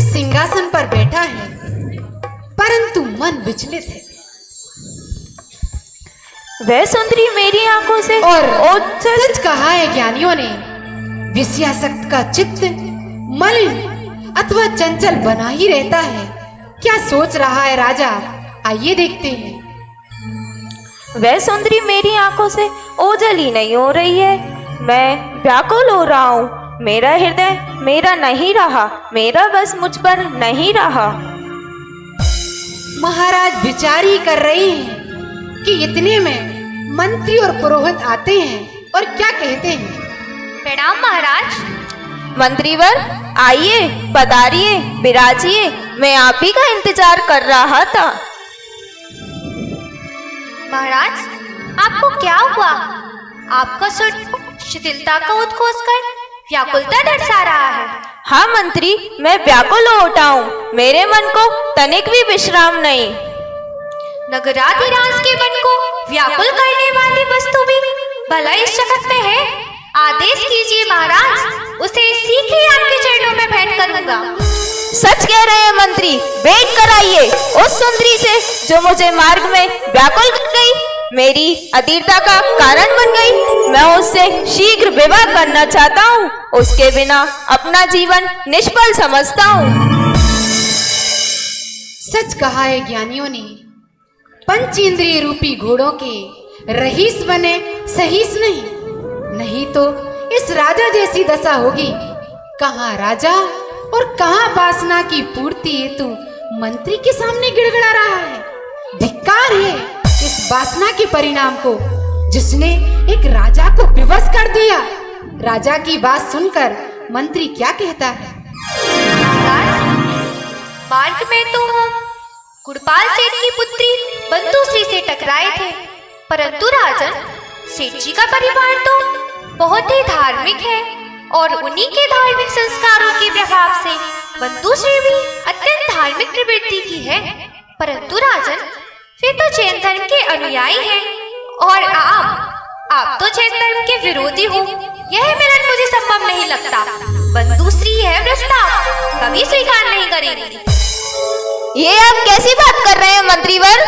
सिंहासन पर बैठा है, परंतु मन विचलित है। वह सुंदरी मेरी आंखों से और सच कहा है ज्ञानियों ने, विषयासक्त का चित्त मलिन अथवा चंचल बना ही रहता है। क्या सोच रहा है राजा, आइए देखते हैं। वह सुंदरी मेरी आंखों से ओझल ही नहीं हो रही है, मैं व्याकुल हो रहा हूँ। मेरा हृदय मेरा नहीं रहा, मेरा बस मुझ पर नहीं रहा। महाराज विचार ही कर रहे हैं कि इतने में मंत्री और पुरोहित आते हैं और क्या कहते हैं। प्रणाम महाराज। मंत्रीवर, आइए, पधारिए, विराजिए, मैं आप ही का इंतजार कर रहा था। महाराज, आपको क्या हुआ? आपका सुर शिथिलता का उद्घोष कर व्याकुलता दर्शा रहा है। हाँ मंत्री, मैं व्याकुल हो उठा हूँ। मेरे मन को तनिक भी विश्राम नहीं। नगराधिराज के मन को व्याकुल करने वाली वस्तु भी भला इस जगत में है? आदेश कीजिए महाराज, उसे सीधे आपके चरणों में भेंट करूंगा। सच कह रहे हैं मंत्री, भेंट कराइए उस सुंदरी से जो मुझे मार्ग में व्याकुल कर गई, मेरी अधीरता का कारण बन गई। मैं उससे शीघ्र विवाह करना चाहता हूँ, उसके बिना अपना जीवन निष्फल समझता हूँ। सच कहा है ज्ञानियों ने, पंच इंद्रिय रूपी घोड़ों के रईस बने सहीस नहीं तो इस राजा जैसी दशा होगी। कहाँ राजा और कहाँ वासना की पूर्ति हेतु मंत्री के सामने गिड़गिड़ा रहा है। धिक्कार है इस वासना के परिणाम को, जिसने एक राजा को विवश कर दिया। राजा की बात सुनकर मंत्री क्या कहता है? मार्ग में तो हम गुड़पाल सेठ की पुत्री बंदूश्री से टकराए थे, परंतु राजन, सेठ जी का परिवार तो बहुत ही धार्मिक है और उन्हीं के धार्मिक संस्कारों के प्रभाव से बंदूश्री भी अत्यंत धार्मिक प्रवृत्ति की है। परंतु राजन, वे तो जैन धर्म के अनुयायी हैं और आप तो जैन धर्म के विरोधी हो। यह मिलन मुझे संभव नहीं लगता। बंदूश्री है प्रस्ताव कभी स्वीकार नहीं करेगी। ये आप कैसी बात कर रहे हैं मंत्रीवर?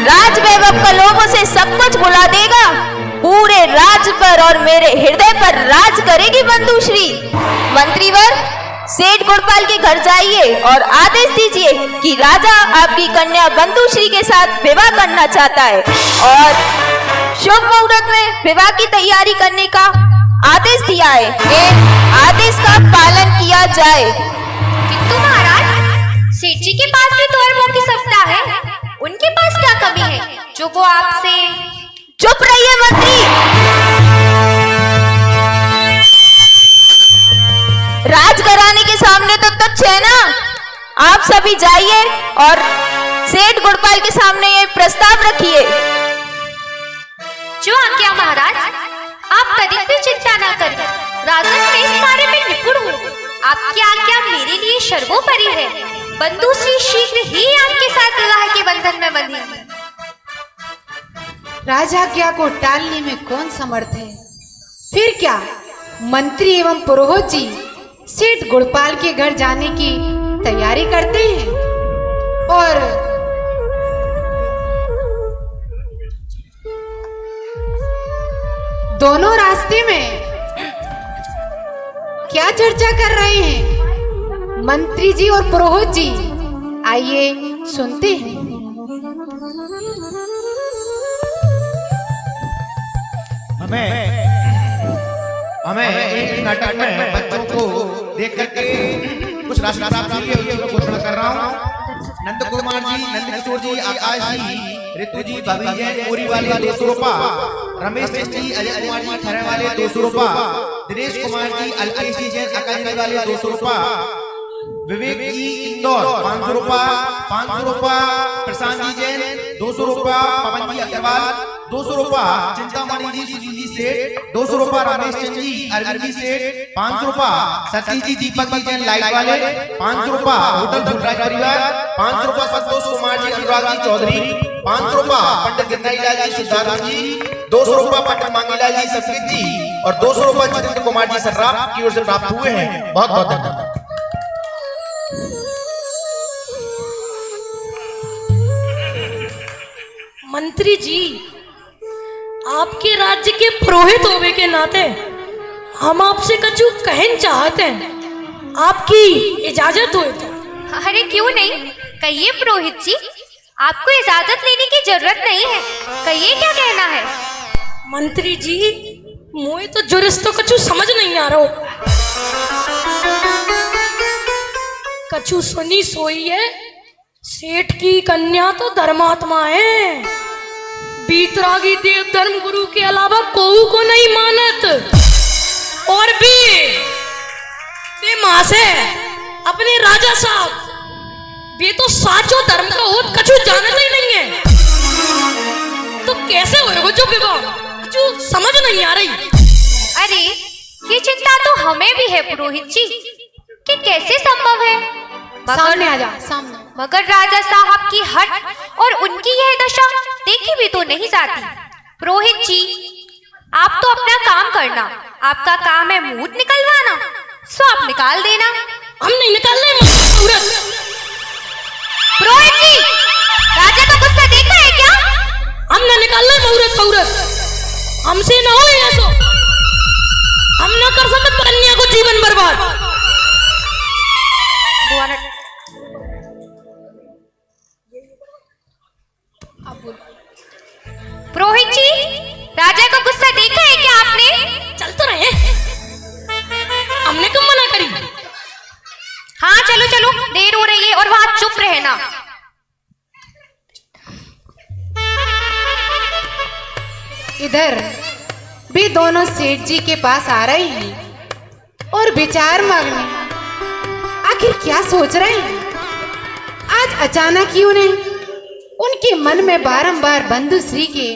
राज वैभव का लोभ उसे सब कुछ भुला देगा। पूरे राज पर और मेरे हृदय पर राज करेगी बंदूश्री। मंत्रीवर, सेठ गुड़पाल के घर जाइए और आदेश दीजिए कि राजा आपकी कन्या बंदूश्री के साथ विवाह करना चाहता है और शुभ मुहूर्त में विवाह की तैयारी करने का आदेश दिया है। आदेश का पालन किया जाए। किंतु महाराज, सेठ जी के पास भी तो अरबों की सत्ता है। उनके पास क्या कमी है जो वो आपसे? चुप रहिए मंत्री। राजघराने के सामने तो तुच्छ है ना। आप सभी जाइए और सेठ गुड़पाल के सामने ये प्रस्ताव रखिए। जो आज्ञा महाराज, आप तनिक भी चिंता न करें। राजन, मैं इस बारे में निपुण हूँ। आपकी आज्ञा मेरे लिए सर्वोपरि है। बंदूश्री शीघ्र ही आपके साथ विवाह के बंधन में बंधेगी। राजाज्ञा को टालने में कौन समर्थ है? फिर क्या मंत्री एवं पुरोहित जी सेठ गुड़पाल के घर जाने की तैयारी करते हैं और दोनों रास्ते में क्या चर्चा कर रहे हैं मंत्री जी और पुरोहित जी? आइए सुनते हैं। हमें एक नाटक में बच्चों को देख करके कुछ राशि प्राप्त हुई है, उसकी घोषणा कर रहा हूँ। नंद कुमार जी, नंद किशोर जी, आकाश जी, ऋतु जी, भाभी जैन, पूरी वाले 200 रुपये, रमेश जी, अजय कुमार जी, खरे वाले 200 रुपये, दिनेश कुमार जी, अल्पेश जी जैन, आकाश वाले 200 रुपये, विवेक जी इंदौर 500 रुपये, 500 रुपये, प्रशांत जी जैन 200 रुपये, पवन जी अग्रवाल 200 रुपये, चिंतामणि जी, सुनील जी सेठ 200 रुपये, रमेश चंद जी, अरविंद जी सेठ 500 रुपये, सतीश जी, दीपक जी जैन लाइट वाले 500 रुपये, होटल भुटराज परिवार 500 रुपये, संतोष कुमार जी, अनुराग जी चौधरी 500 रुपये, पंडित गिरनाईलाल जी, सिद्धार्थ जी 200 रुपये, पंडित मांगीलाल जी, सफेद जी और 200 रुपये जितेंद्र कुमार जी सर्राफ की ओर से प्राप्त हुए हैं। बहुत बहुत धन्यवाद। मंत्री जी, आपके राज्य के पुरोहित होने के नाते हम आपसे कछु कहना चाहते हैं। आपकी इजाजत हो तो? अरे क्यों नहीं, कहिए पुरोहित जी, आपको इजाजत लेने की जरूरत नहीं है। कहिए क्या कहना है। मंत्री जी, मुझे तो जुरिस तो कछु समझ नहीं आ रहा हो। कछु सुनी सोई है, सेठ की कन्या तो धर्मात्मा है, बीतरागी देव धर्म गुरु के अलावा कोऊ को नहीं मानत और भी अपने राजा साहब वे तो साचो धर्म का होत कछु जानते ही नहीं है, तो कैसे होएगा जो विवाह, जो समझ नहीं आ रही। अरे ये चिंता तो हमें भी है पुरोहित जी कि कैसे संभव है, सामने आ जा, सामने। मगर राजा साहब की हट और उनकी यह दशा देखी भी तो नहीं जाती। पुरोहित जी आप तो अपना काम करना, आपका काम है मूत निकलवाना, सो आप निकाल देना। हम नहीं निकाल रहे। पुरोहित जी राजा का गुस्सा देखा है क्या? हम न निकाल रहे मुहूर्त मुहूर्त, हमसे न हो ऐसा, हम न कर सकते कन्या को जीवन बर्बाद। पुरोहित जी राजा का गुस्सा देखा है क्या आपने? चल तो रहे, हमने कब मना करी। हाँ चलो चलो, देर हो रही है और वहां चुप रहना। इधर भी दोनों सेठ जी के पास आ रहे हैं और विचार मांगने, आखिर क्या सोच रहे हैं। आज अचानक ही उनके मन में बारंबार बंधु श्री के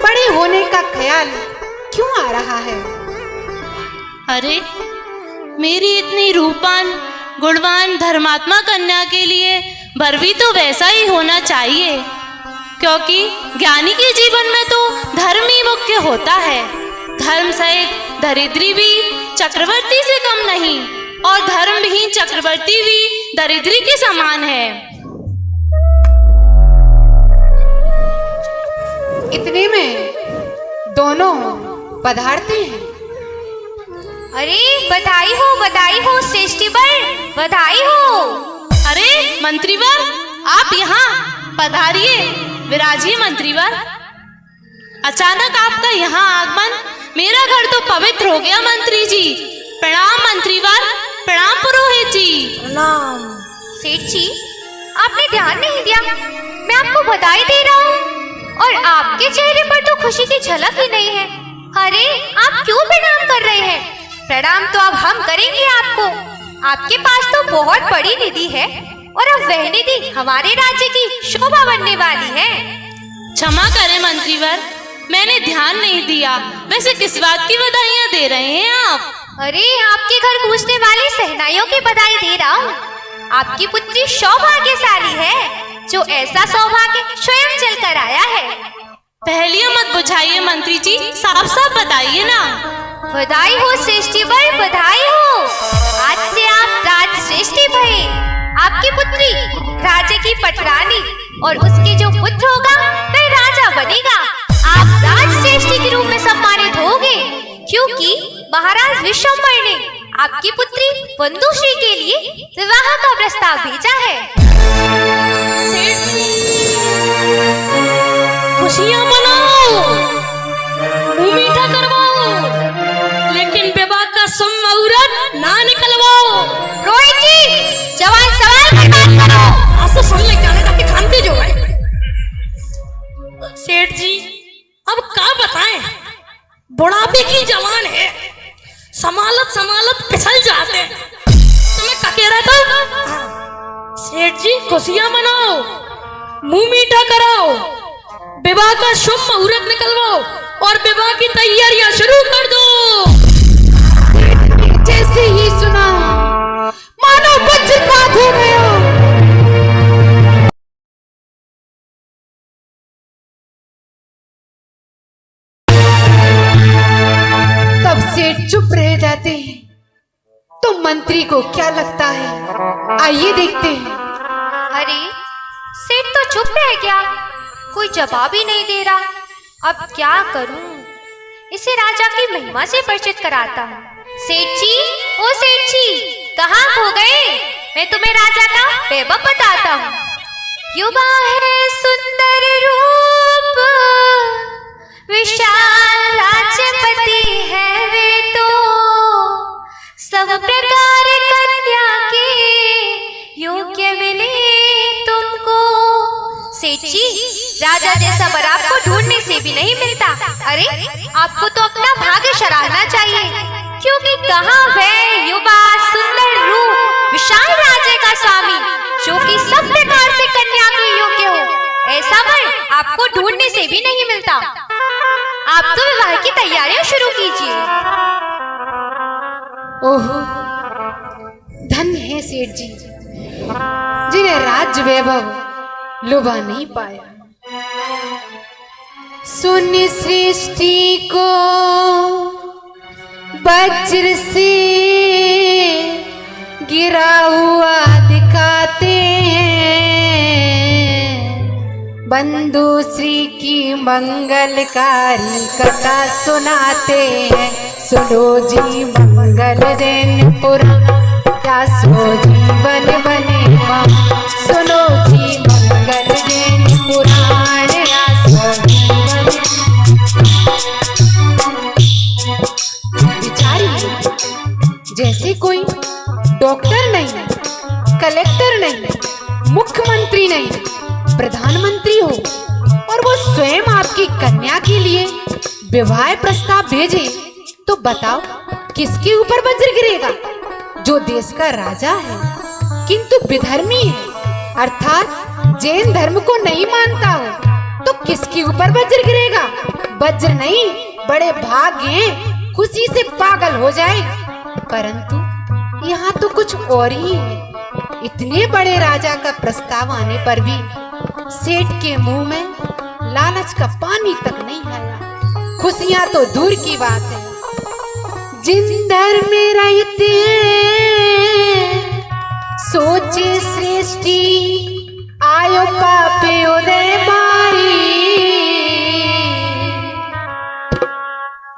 बड़े होने का ख्याल क्यों आ रहा है। अरे मेरी इतनी रूपवान गुणवान धर्मात्मा कन्या के लिए वर भी तो वैसा ही होना चाहिए, क्योंकि ज्ञानी के जीवन में तो धर्म ही मुख्य होता है। धर्म सहित दरिद्री भी चक्रवर्ती से कम नहीं, और धर्म ही चक्रवर्ती भी दरिद्री के समान है। इतने में दोनों पधारते हैं। अरे बधाई हो श्रेष्ठीवर, बधाई हो। अरे मंत्रीवर आप यहाँ पधारिए, विराजिए मंत्रीवर। अचानक आपका यहाँ आगमन, मेरा घर तो पवित्र हो गया मंत्री जी। प्रणाम मंत्रीवर, प्रणाम पुरोहित जी। प्रणाम। सेठ जी आपने ध्यान नहीं दिया, मैं आपको बधाई दे रहा हूँ और आपके चेहरे पर तो खुशी की झलक ही नहीं है। अरे आप क्यों प्रणाम कर रहे हैं? प्रणाम तो अब हम करेंगे आपको। आपके पास तो बहुत बड़ी निधि है और अब वह निधि हमारे राज्य की शोभा बनने वाली है। क्षमा करें मंत्रीवर, मैंने ध्यान नहीं दिया। वैसे किस बात की बधाइयाँ दे रहे हैं आप? अरे आपके घर कूचने वाली सहनाइयों की बधाई दे रहा हूँ। आपकी पुत्री सौभाग्यशाली है, जो ऐसा सौभाग्य स्वयं चल कर आया है। पहेलियां मत बुझाइए मंत्री जी, साफ साफ बताइए ना। बधाई हो श्रेष्ठीवर, बधाई हो। आज से आप राज श्रेष्ठी भई। आपकी पुत्री राजा की पटरानी और उसके जो पुत्र होगा वह राजा बनेगा। आप राज श्रेष्ठी के रूप में सम्मानित होगे, क्योंकि महाराज विश्वम्भर ने आपकी पुत्री बंधुश्री के लिए विवाह का प्रस्ताव भेजा है। खुशियां मनाओ, मुंह मीठा करवाओ, लेकिन विवाह का शुभ मुहूर्त ना निकलवाओ। रोहित जी जवान सवाल पर बात करो। आज तो सुन ले जाने जाके खानते जो है। सेठ जी अब क्या बताएं, बुढ़ापे की जवान है, समालत समालत फिसल जाते हैं। तुम्हें क्या कह रहा था? सेठ जी खुशियां मनाओ, मुंह मीठा कराओ, विवाह का शुभ मुहूर्त निकलवाओ और विवाह की तैयारियां शुरू कर दो। जैसे ही सुना मानो वज्रपात हो गया। तब सेठ चुप रह जाते हैं। तो मंत्री को क्या लगता है, आइए देखते हैं। अरे सेठ तो चुप रह गया, कोई जवाब ही नहीं दे रहा। अब क्या करूं? इसे राजा की महिमा से परिचित कराता हूँ। सेठ जी, ओ सेठ जी, कहाँ खो गए? मैं तुम्हें राजा का वैभव बताता हूँ। युवा है सुंदर रूप, विशाल राजपति है वे तो, सब प्रकार कन्या के योग्य मिले तुमको। सेठ जी राजा जैसा वर आपको ढूंढने से भी नहीं मिलता। अरे आपको तो अपना भाग्य सराहना चाहिए, क्योंकि कहाँ है युवा सुंदर रूप विशाल आपको ढूंढने से भी नहीं मिलता। आप तो विवाह की तैयारियां शुरू कीजिए। ओहो, धन्य है सेठ जी जिन्हें राज्य वैभव लुभा नहीं पाया। सुन सृष्टि को वज्र से गिरा हुआ दिखाते हैं, बंधु श्री की मंगलकारी कथा सुनाते हैं। सुनो जी मंगल जैन पुराण, क्या सो जीवन बने मां। सुनो जी मंगल जैन पुराण, क्या सो जीवन। बिचारी जैसे कोई डॉक्टर नहीं, कलेक्टर नहीं, मुख्यमंत्री नहीं, प्रधानमंत्री हो और वो स्वयं आपकी कन्या के लिए विवाह प्रस्ताव भेजे, तो बताओ किसके ऊपर वज्र गिरेगा? जो देश का राजा है किंतु विधर्मी है, अर्थात जैन धर्म को नहीं मानता हो, तो किसके ऊपर वज्र गिरेगा? वज्र नहीं, बड़े भाग्य हैं, खुशी से पागल हो जाए। परंतु यहाँ तो कुछ और ही है। इतने बड़े राजा का प्रस्ताव आने पर भी सेठ के मुंह में लालच का पानी तक नहीं आया। खुशियां तो दूर की बात है। जिन धर्म में रहते सोचे सृष्टि, आयो पापे उदय मारी,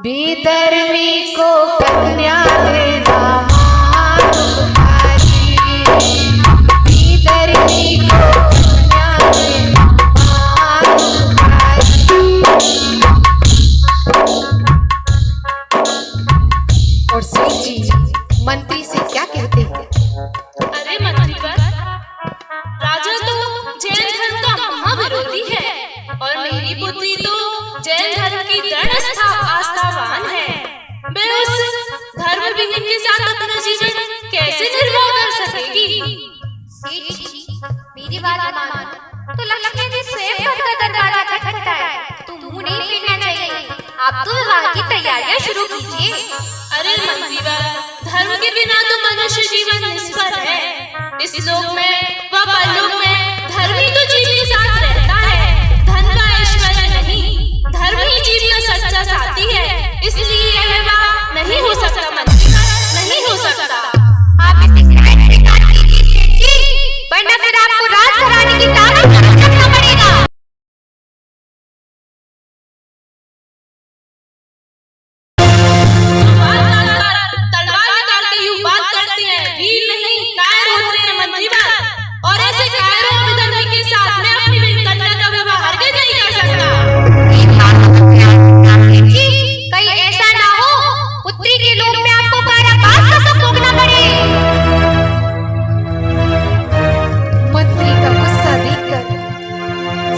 विधर्मी को कन्या देना महादुखारी, विधर्मी को कन्या देना महादुखारी। और सेठ जी मंत्री से क्या कहते हैं? अरे मंत्रीवर, राजा तो जैन धर्म का महाविरोधी है और मेरी पुत्री तो जैन धर्म की दृढ़ आस्थावान है। मैं उस धर्म विहीन के साथ अपना जीवन कैसे निर्वाह कर सकेगी? सेठ जी, मेरी बात मानो तो लक्ष्मी जी स्वयं घर का दरवाजा खटखटाए तो मुंह नहीं फेरना चाहिए। आप तो विवाह की तैयारियां शुरू कीजिए। अरे मंत्रीवर, धर्म के बिना तो मनुष्य जीवन निष्फल है। इस लोक में व परलोक में धर्म ही तो जीव के साथ रहता है, धन का ऐश्वर्य नहीं। धर्म ही जीव का सच्चा साथी है, इसलिए यह विवाह नहीं हो सकता मंत्रीवर, नहीं हो सकता। आप इसे स्वीकार कीजिए सेठ जी, वरना फिर आपको राजघराने की ताकत रखना पड़ेगा। तलवार निकाल के यूं बात करते हैं, वीर नहीं कायर होते हैं मंत्रीवर। और ऐसे कायरों और विधर्मी के साथ में अपनी कन्या का विवाह हरगिज नहीं कर सकता। कहीं ऐसा ना हो पुत्री के लोक में आपको कारावास का सब भोगना पड़े। मंत्री का गुस्सा देखकर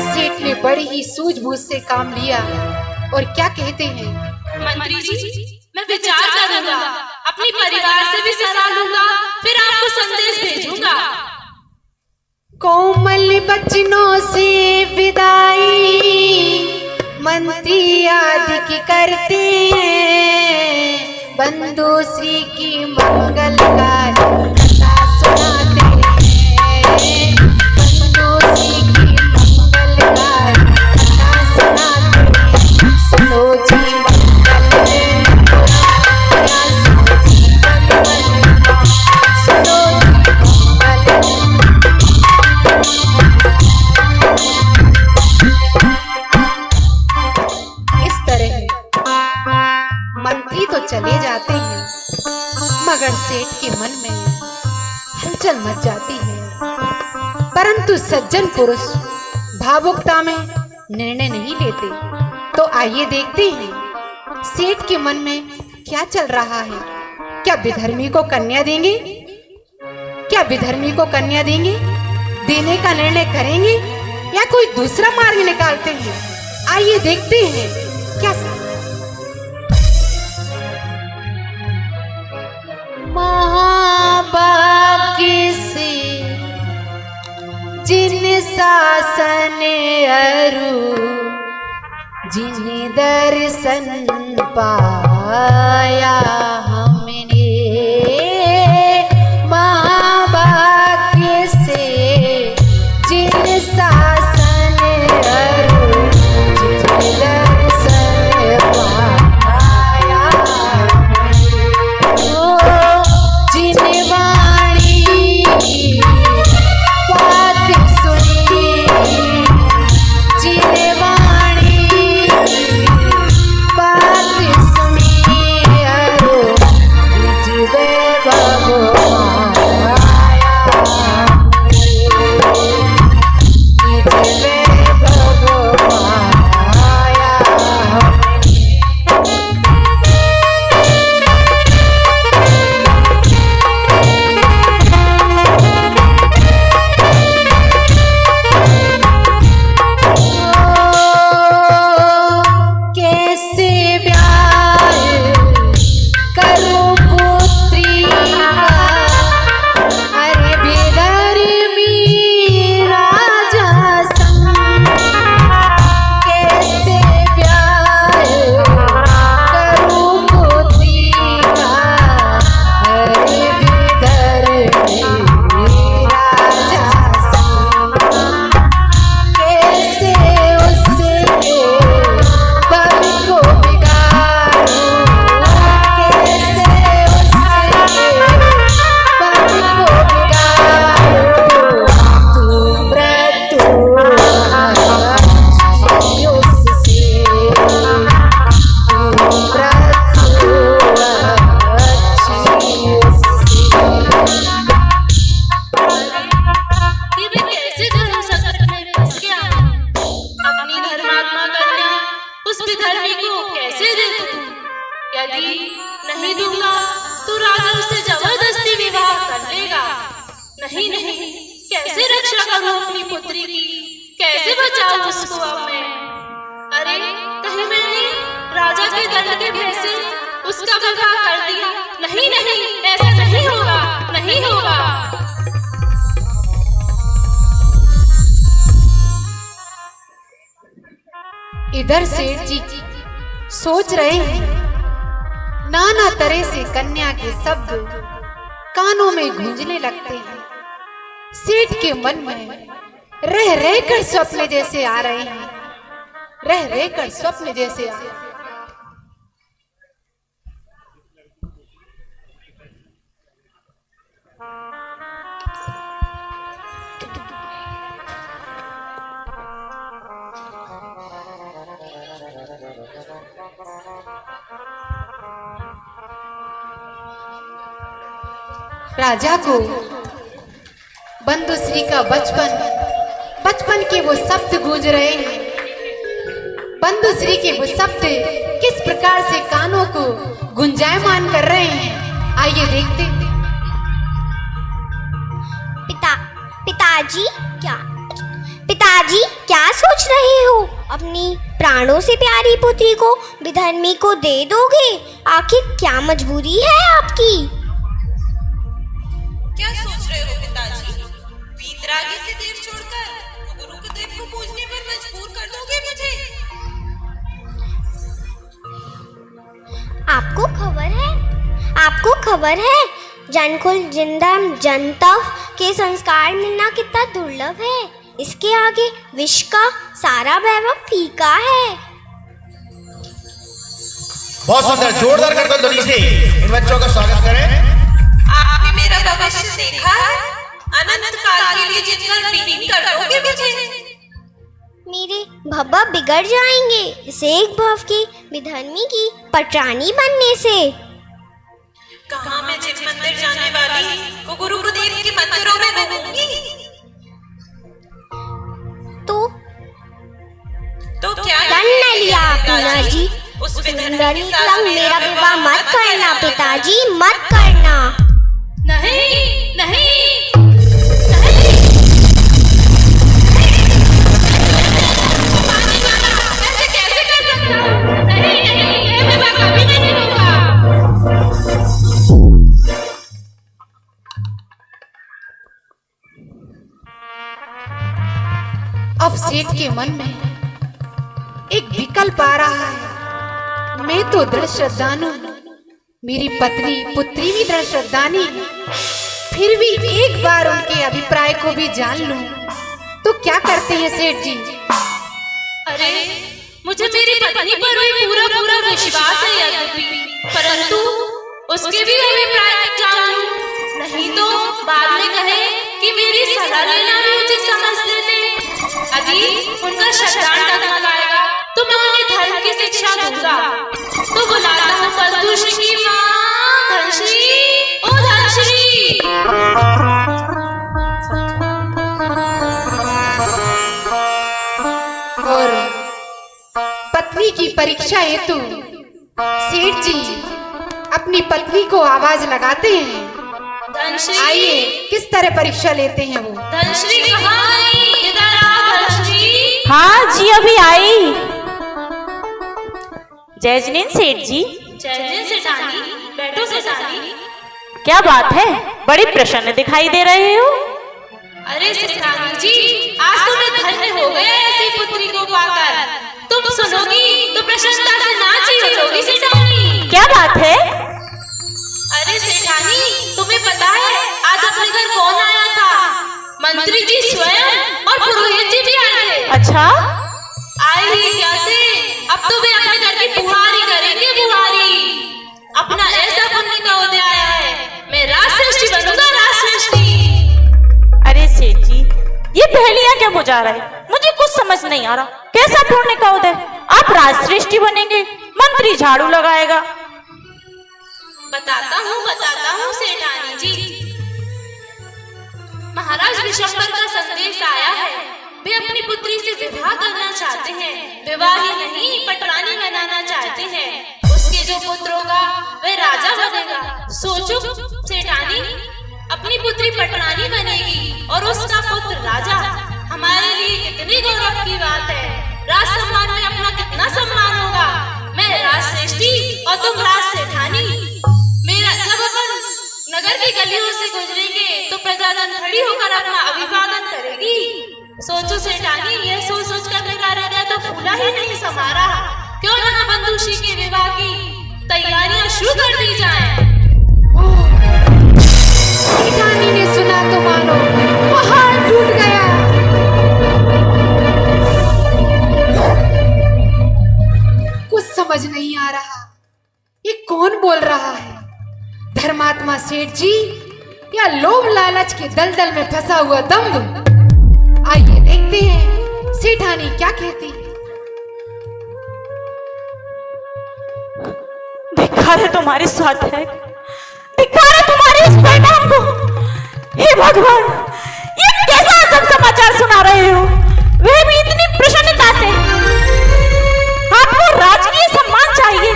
सेठ ने बड़ी ही सूझबूझ से काम लिया और क्या कहते हैं? मंत्री जी, मैं विचार करूंगा, अपनी परिवार से भी सलाह लूंगा, फिर आपको संदेश भेजूंगा। कोमल बचनों से विदाई मंत्री आदि की करते हैं, बंधु श्री की मंगलकारी कथा सुनाते हैं, बंधु श्री की मंगलकारी कथा सुनाते हैं। सुनो जी मंगल जैन पुराण, सो जीवन बने मां। सुनो जी मंगल। इस तरह मंत्री तो चले जाते हैं, मगर सेठ के मन में हलचल मच जाती है। परंतु सज्जन पुरुष भावुकता में निर्णय नहीं लेते। तो आइए देखते हैं सेठ के मन में क्या चल रहा है। क्या विधर्मी को कन्या देंगे? क्या विधर्मी को कन्या देंगे? देने का निर्णय करेंगे या कोई दूसरा मार्ग निकालते हैं? आइए देखते हैं क्या। महाभाग्य से जिन शासन अरु जिन दर्शन पाया हमने महाभाग्य से जिन शासन अरु जिन दर्शन पाया ओ जिन वाणी की बात सुनी जिन वाणी की बात सुनी अरो निज वैभव माया निज वैभव माया कैसे प्यार करूं पुत्री का अरे बेधर्मी राजा संग कैसे प्यार करूं पुत्री का अरे बेधर्मी राजा संग कैसे उसके पग को बिगाड़ूं कैसे उसके पग को बिगाड़ूं तू मृत्यु अच्छी उससे तू मृत्यु अच्छी उससे ये मैं कैसे धर्म संकट में फंस गया अपनी धर्मात्मा कन्या उस विधर्मी को कैसे दे दूं यदि नहीं दूंगा तो राजा उससे जबरदस्ती विवाह कर लेगा नहीं नहीं कैसे रक्षा करूं अपनी पुत्री की कैसे बचाऊं उसको अब मैं अरे कहीं मैंने राजा के दंड के भय से उसका विवाह कर दिया नहीं नहीं ऐसा नहीं होगा नहीं होगा इधर सेठ जी सोच रहे हैं नाना तरह से कन्या के शब्द कानों में गूंजने लगते हैं सेठ के मन में रह रह कर स्वप्न जैसे आ रहे हैं रह रह कर स्वप्न जैसे आ रहे हैं राजा को बंधुश्री का बचपन के वो शब्द गूंज रहे हैं बंधुश्री के वो शब्द किस प्रकार से कानों को गुंजायमान कर रहे हैं आइए देखते हैं। पिताजी क्या सोच रहे हो अपनी प्राणों से प्यारी पुत्री को विधर्मी को दे दोगे आखिर क्या मजबूरी है आपकी क्या सोच रहे हो पिताजी वीतरागी से देव छोड़कर गुरु के देव को पूजने पर मजबूर कर दोगे मुझे आपको खबर है जनकुल जिंदम जनतव के संस्कार मिलना कितना दुर्लभ है इसके आगे विश्व का सारा वैभव फीका है बहुत सुंदर जोरदार कर दो ध्वनि से इन बच्चों का स्वागत करें आपने मेरा भविष्य देखा है अनंत काल के लिए जितना विलीन कर दोगे मुझे मेरे भब्बा बिगड़ जाएंगे इस एक भव की विधर्मी की पटरानी बनने से कहाँ मैं जिस मंदिर जाने वाली वो गुरुदेव के मंदिरों में घूमूंगी तो क्या करना लिया पूना जी उस विधर्मी के संग मेरा विवाह मत करना पिताजी मत करना नहीं नहीं अब सेठ के मन में एक विकल्प आ रहा है। मैं तो दृढ़ श्रद्धालु, मेरी पत्नी पुत्री भी दृढ़ श्रद्धानी है, फिर भी एक बार उनके अभिप्राय को भी जान लूं तो क्या करते हैं सेठ जी? अरे मुझे मेरी पत्नी पर भी पूरा पूरा विश्वास है यद्यपि, परंतु उसके भी अभिप्राय जान लूं, नहीं तो बाद में कहे कि मेरी सलाह लेना भी उचित समझ लेते। यदि उनका शतरान डगमगाएगा तो मैं उन्हें धर्म की शिक्षा दूंगा। तो बुलाता हूँ बंधुश्री की माँ धनश्री। ओ धनश्री! और पत्नी की परीक्षा हेतु सेठ जी अपनी पत्नी को आवाज लगाते हैं। धनश्री, आइए किस तरह परीक्षा लेते हैं वो। धनश्री कहाँ आई? इधर आओ धनश्री। हाँ जी, अभी आई। जय जिनेंद्र सेठ जी। जय जिनेंद्र सेठानी, बैठो सेठानी। क्या बात है, बड़ी प्रसन्न दिखाई दे रहे हो। अरे सेठानी जी, आज तो मैं धन्य हो गया ऐसी पुत्री को पाकर। तुम सुनोगी तो प्रसन्नता से नाची उठोगी सेठानी। क्या बात है? अरे सेठानी, तुम्हें पता है आज अपने घर कौन आया था? मंत्री जी स्वयं और पुरोहित जी भी आए थे। अच्छा, आए ही क्या थे, अब तो वे अपने घर की बुहारी करेंगे, बुहारी। अपना ऐसा पुण्य का उदय आया है, मैं राजश्रेष्ठी बनूंगा, राजश्रेष्ठी। अरे सेठ जी, ये पहेलियां क्या बुझा रहे? मुझे कुछ समझ नहीं आ रहा। कैसा पुण्य का उदय? आप राजश्रेष्ठी बनेंगे, मंत्री झाड़ू लगाएगा। बताता हूँ सेठानी जी। महाराज विशंबर का संदेश आया है, वे अपनी पुत्री से विवाह करना चाहते हैं। विवाह ही नहीं, पटरानी बनाना चाहते हैं। उसके जो पुत्र होगा वह राजा बनेगा। सोचो सेठानी, अपनी पुत्री पटरानी बनेगी और उसका पुत्र राजा। हमारे लिए कितनी गौरव की बात है। राज सम्मान में अपना कितना सम्मान होगा। मैं राजश्रेष्ठी और तुम राज सेठानी। मेरा जब अपन नगर की गलियों से गुजरेंगे तो प्रजाजन खड़ी होकर अपना अभिवादन करेगी। सोचो सेठानी, ये सोच सोच कर मेरा हृदय तो फूला ही नहीं समारा। क्यों ना बंधुश्री के विवाह की तैयारियां शुरू कर दी जाएं। सेठानी ने सुना तो मानो पहाड़ टूट गया। कुछ समझ नहीं आ रहा, ये कौन बोल रहा है? धर्मात्मा सेठ जी या लोभ लालच के दलदल में फंसा हुआ दम्भ? आइए देखते हैं सेठानी क्या कहती है। धिक्कार है तुम्हारे साथ है, धिक्कार है तुम्हारे इस परिणाम को। हे भगवान, ये कैसा सब समाचार सुना रहे हो, वह भी इतनी प्रसन्नता से। आपको राजकीय सम्मान चाहिए,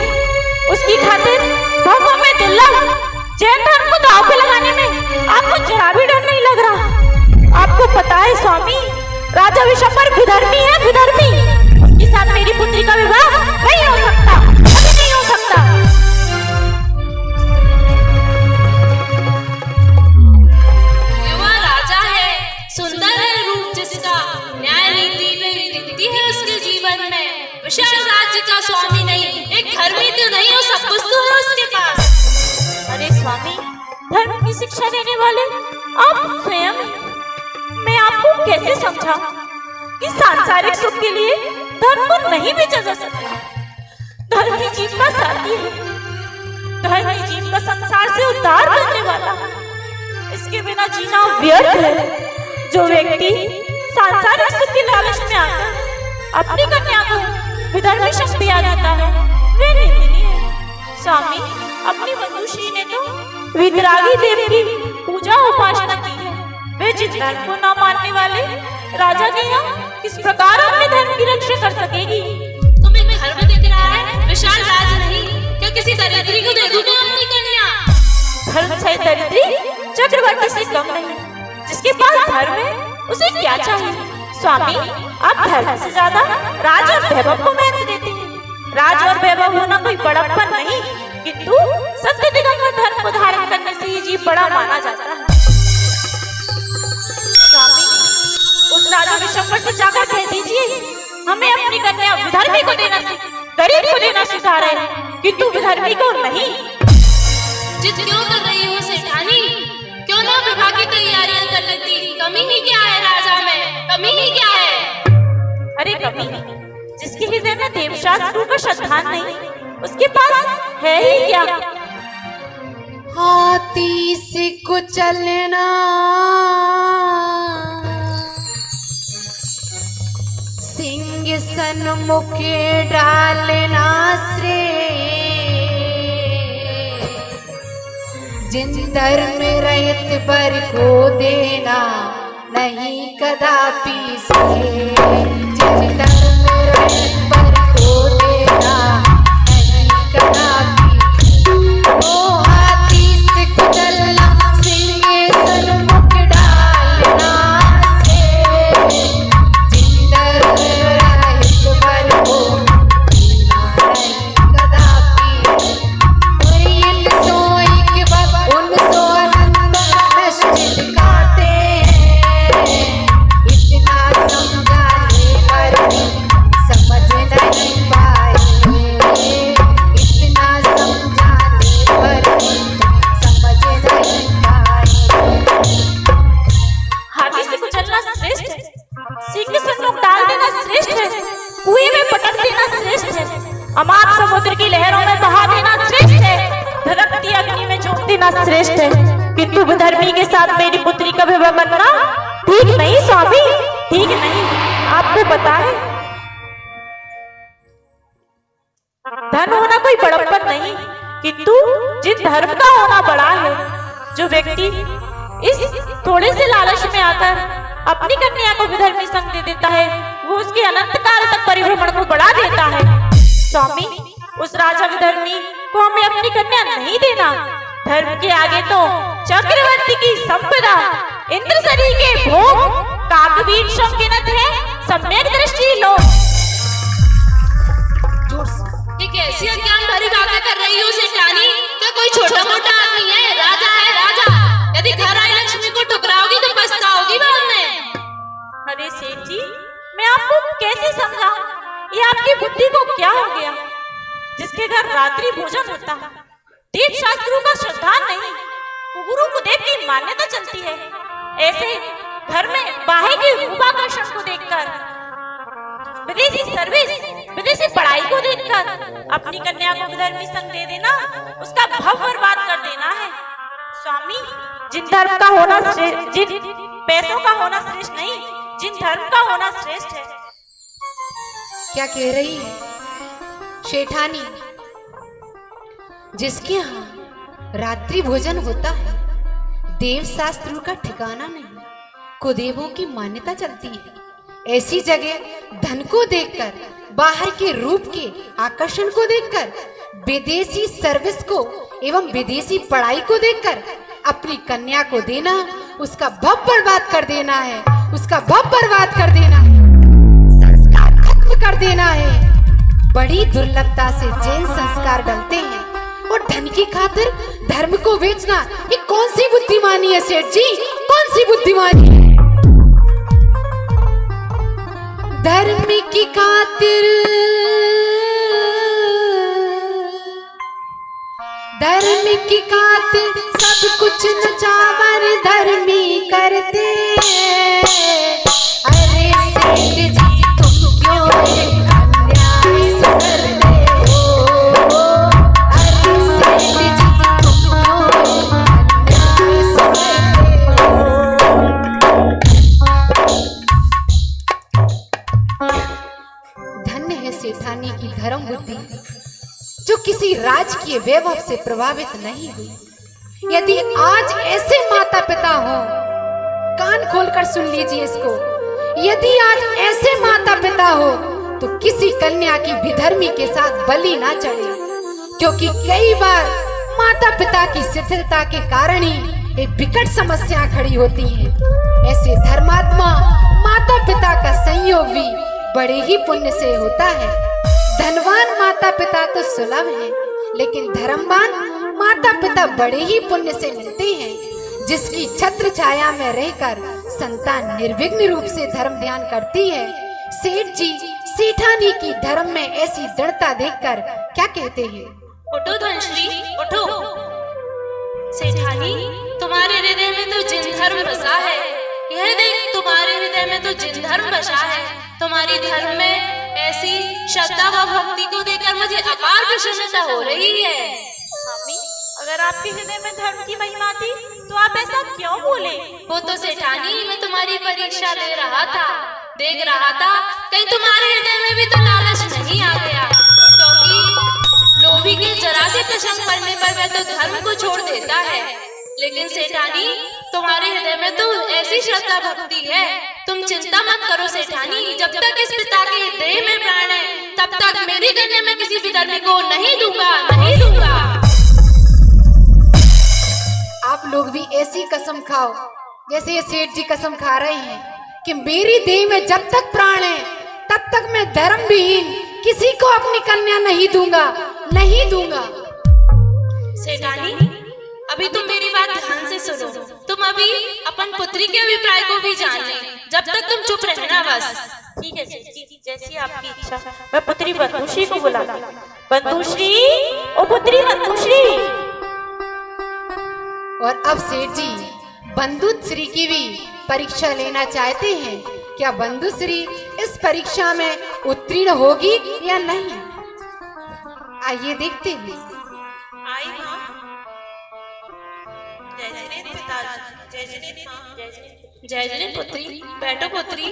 उसकी खातिर भगवा में दुर्लभ जैन धर्म को दांव पे लगाने में आपको जरा भी डर नहीं लग रहा। आपको पता है स्वामी, राजा विशंबर विधर्मी है, विधर्मी। उसके साथ मेरी पुत्री का विवाह नहीं हो सकता, कभी नहीं हो सकता। युवा राजा है, सुंदर है रूप जिसका, न्याय नीति में भी दिखती है उसके जीवन में। विशाल राज्य का स्वामी नहीं, एक धर्मी तो नहीं हो, सब कुछ तो है उसके पास। अरे स्वामी, धर्म की शिक्षा देने वाले आप स्वयं। मैं आपको कैसे समझाऊं कि सांसारिक सुख के लिए धर्म को नहीं बेचा जा सकता। धर्म ही जीव का साथी है, धर्म ही जीव का संसार से उद्धार करने वाला। इसके बिना जीना व्यर्थ है। जो व्यक्ति सांसारिक सुख के लालच में आकर अपनी कन्या को विधर्मी शक्ति आ जाता है, वे निंदनीय है। स्वामी, अपनी बंधुश्री ने तो वितरागी देव की पूजा उपासना की है। वे जिस धर्म को न मानने वाले राजा के यहाँ किस प्रकार अपने धर्म की रक्षा कर सकेगी? तुम्हें धर्म दिख रहा है, विशाल राज नहीं। क्या किसी दरिद्री को दे दूं मैं अपनी कन्या? धर्म से दरिद्री चक्रवर्ती से कम नहीं। जिसके पास धर्म है उसे क्या चाहिए? स्वामी, आप धर्म से ज्यादा राज और वैभव को महत्व देते हैं। राज और वैभव होना कोई बड़प्पन नहीं, किंतु सत्य दिगंबर धर्म को धारण करने से ये जीव बड़ा माना जाता है। स्वामी, उस राजा विशंबर से जाकर कहते हमें अपनी कन्या विधर्मी को देना गरीब को देना सिखा रहे हैं, किंतु विधर्मी को नहीं। जिद क्यों कर रही हो सेठानी? क्यों ना विवाह की तैयारियां कर लेती? कमी ही क्या है राजा में? कमी ही क्या है? अरे कमी जिसके हृदय में देवशास्त्रों का श्रद्धा नहीं, उसके पास है ही क्या? हाथी से कुचलना सिंह सन्मुख डालना श्रेय, जिन धर्म रहित बर को देना नहीं कदापि से, जिन धर्म रहित बर को देना नहीं कदापि। ओ हाथी से कुचलना सिंह सन्मुख डालना से, जिन धर्म रहित बर को देना नहीं कदापि। और इन सोई के बाद उन सो आनंद निश्चित गाते हैं, इतना समझाने पर भी समझ नहीं पाए, इतना समझाने पर भी समझ नहीं पाए। हाथी से कुचलना श्रेष्ठ है, सिंह सन्मुख डाल देना श्रेष्ठ है, कुएं में पटक देना श्रेष्ठ है, अमाप समुद्र की लहरों में बहा देना श्रेष्ठ है, धड़कती अग्नि में झोंक देना श्रेष्ठ है, किंतु विधर्मी के साथ मेरी पुत्री का विवाह करना ठीक नहीं स्वामी, ठीक नहीं। आपको पता है धन होना कोई बड़प्पन नहीं, किंतु जिन धर्म का होना बड़ा है। जो व्यक्ति इस थोड़े से लालच में आकर अपनी कन्या को विधर्मी संग दे देता है, वो उसके अनंत काल तक परिभ्रमण को बढ़ा देता है। स्वामी, उस राजा विधर्मी को हमें अपनी कन्या नहीं देना। धर्म के आगे तो चक्रवर्ती की संपदा, इंद्रसरी के भोग, काकवीर संगिनत है, सम्यक दृष्टि लो। ये कैसी अज्ञान भरी बातें कर रही हो सेठानी? क्या कोई छोटा मोटा आदमी है? राजा है राजा। यदि घर आई लक्ष्मी को ठुकराओगी तो पछताओगी बाद में। अरे सेठ जी, मैं आपको कैसे समझाऊं? ये आपकी बुद्धि को क्या हो गया? जिसके घर रात्रि भोजन होता है, देव शास्त्रों का श्रद्धा नहीं, गुरु कुदेव की मान्यता चलती है, ऐसे घर में बाहे के रूपाकर्षण को देखकर, विदेशी सर्विस, विदेशी पढ़ाई को देखकर अपनी कन्या को विधर्मी संग दे देना, उसका भव बर्बाद कर देना है। स्वामी, जिन धर्म का होना श्रेष्ठ, जिन पैसों का होना श्रेष्ठ नहीं, जिन धर्म का होना श्रेष्ठ है। क्या कह रही है शेठानी? जिसके यहाँ रात्रि भोजन होता है, देव शास्त्रों का ठिकाना नहीं, कुदेवों की मान्यता चलती है, ऐसी जगह धन को देखकर, बाहर के रूप के आकर्षण को देखकर, विदेशी सर्विस को एवं विदेशी पढ़ाई को देखकर अपनी कन्या को देना, उसका भव बर्बाद कर देना है, उसका भव बर्बाद कर देना है, संस्कार खत्म कर देना है। बड़ी दुर्लभता से जैन संस्कार डलते हैं और धन की खातिर धर्म को बेचना, ये कौन सी बुद्धिमानी है सेठ जी? कौन सी बुद्धिमानी है? धर्म की खातिर, धर्म की खातिर सब कुछ नचावर धर्मी करते हैं। अरे सेठ जी, तुम क्यों अन्याय करते हो? अरे सेठ जी, तुम क्यों अन्याय करते हो? धन्य है सेठानी की धर्म बुद्धि, जो किसी राजकीय वैभव से प्रभावित नहीं हुई। यदि आज ऐसे माता पिता हो, कान खोलकर सुन लीजिए इसको, यदि आज ऐसे माता पिता हो तो किसी कन्या की विधर्मी के साथ बलि ना चढ़े, क्योंकि कई बार माता पिता की शिथिलता के कारण ही एक विकट समस्या खड़ी होती है। ऐसे धर्मात्मा माता पिता का संयोग भी बड़े ही पुण्य से होता है। धनवान माता पिता तो सुलभ है, लेकिन धर्मवान माता पिता बड़े ही पुण्य से मिलते हैं, जिसकी छत्र छाया में रहकर संतान निर्विघ्न रूप से धर्म ध्यान करती है। सेठ जी सेठानी की धर्म में ऐसी दृढ़ता देखकर क्या कहते हैं? उठो धनश्री उठो। सेठानी, तुम्हारे हृदय में तो जिन धर्म बसा है। यह देख, तुम्हारे हृदय में तो जिन धर्म बसा है। तुम्हारी धर्म में ऐसी श्रद्धा व भक्ति को देखकर मुझे अपार प्रसन्नता हो रही है। मम्मी, अगर आपके हृदय में धर्म की महिमा थी तो आप ऐसा क्यों बोले? वो तो सेठानी, मैं तुम्हारी परीक्षा दे रहा था, देख रहा था कहीं तुम्हारे हृदय में भी तो लालच नहीं आ गया, क्योंकि लोभी के जरा से प्रसंग पड़ने पर वह तो धर्म को छोड़ देता है। लेकिन सेठानी, तुम्हारे हृदय में तो ऐसी श्रद्धा भक्ति है। तुम चिंता मत करो सेठानी, जब तक इस पिता के देह में प्राण है तब तक मेरी कन्या में किसी विधर्मी को नहीं दूंगा, नहीं दूंगा। आप लोग भी ऐसी कसम खाओ जैसे ये सेठ जी कसम खा रहे हैं कि मेरी देह में जब तक प्राण है तब तक मैं धर्म विहीन किसी को अपनी कन्या नहीं दूंगा, नहीं दूंगा। सेठानी, अभी तुम मेरी बात ध्यान से सुनो। तुम अभी अपन पुत्री के अभिप्राय को भी जान ले, जब तक तुम चुप रहना बस। ठीक है सेठ जी, जैसी आपकी इच्छा। मैं पुत्री बंधुश्री को बुलाती हूँ। बंधुश्री, ओ पुत्री बंधुश्री। और अब सेठ जी बंधुश्री की भी परीक्षा लेना चाहते हैं। क्या बंधुश्री इस परीक्षा में उत्तीर्ण होगी या नहीं? आइए देखते हैं। आई माँ। जय जय पिताजी, जय जय माँ, जय जय पुत्री, बैठो पुत्री।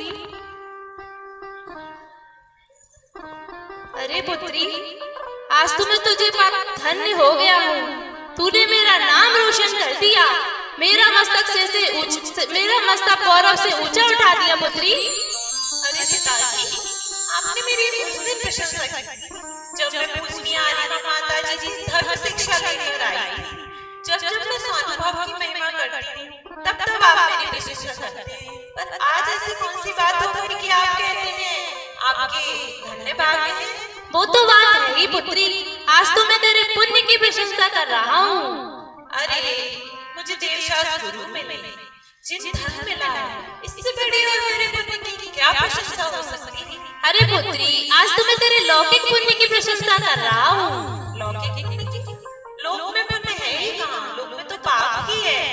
अरे पुत्री, आज तो मैं तुझे पाकर धन्य हो गया हूँ। तूने मेरा नाम रोशन कर दिया, मेरा मस्तक मेरा मस्तक गौरव से ऊंचा उठा दिया पुत्री। अरे पिताजी, आपने मेरी उस दिन प्रशंसा की जब मैं पूजनीय आलिमा माता जी की धर्म शिक्षा लेकर आई थी। जब मैं स्वानुभव की महिमा करती हूँ तब आप मेरी प्रशंसा करते हैं। पर आज ऐसी कौन सी बात हो गई कि आप कहते हैं आपके धन्य भाग्य हैं? वो तो बात है ही पुत्री, आज तो मैं तेरे पुण्य की प्रशंसा कर रहा हूँ। अरे मुझे देव शास्त्र गुरु मिले, जिन धर्म मिला है, इससे बड़ी और मेरे पुण्य की क्या प्रशंसा हो सकती है? अरे पुत्री, आज तो मैं तेरे लौकिक पुण्य की प्रशंसा कर रहा हूँ। लौकिक? लोक में पुण्य है ही कहाँ, लोक में तो पाप ही है।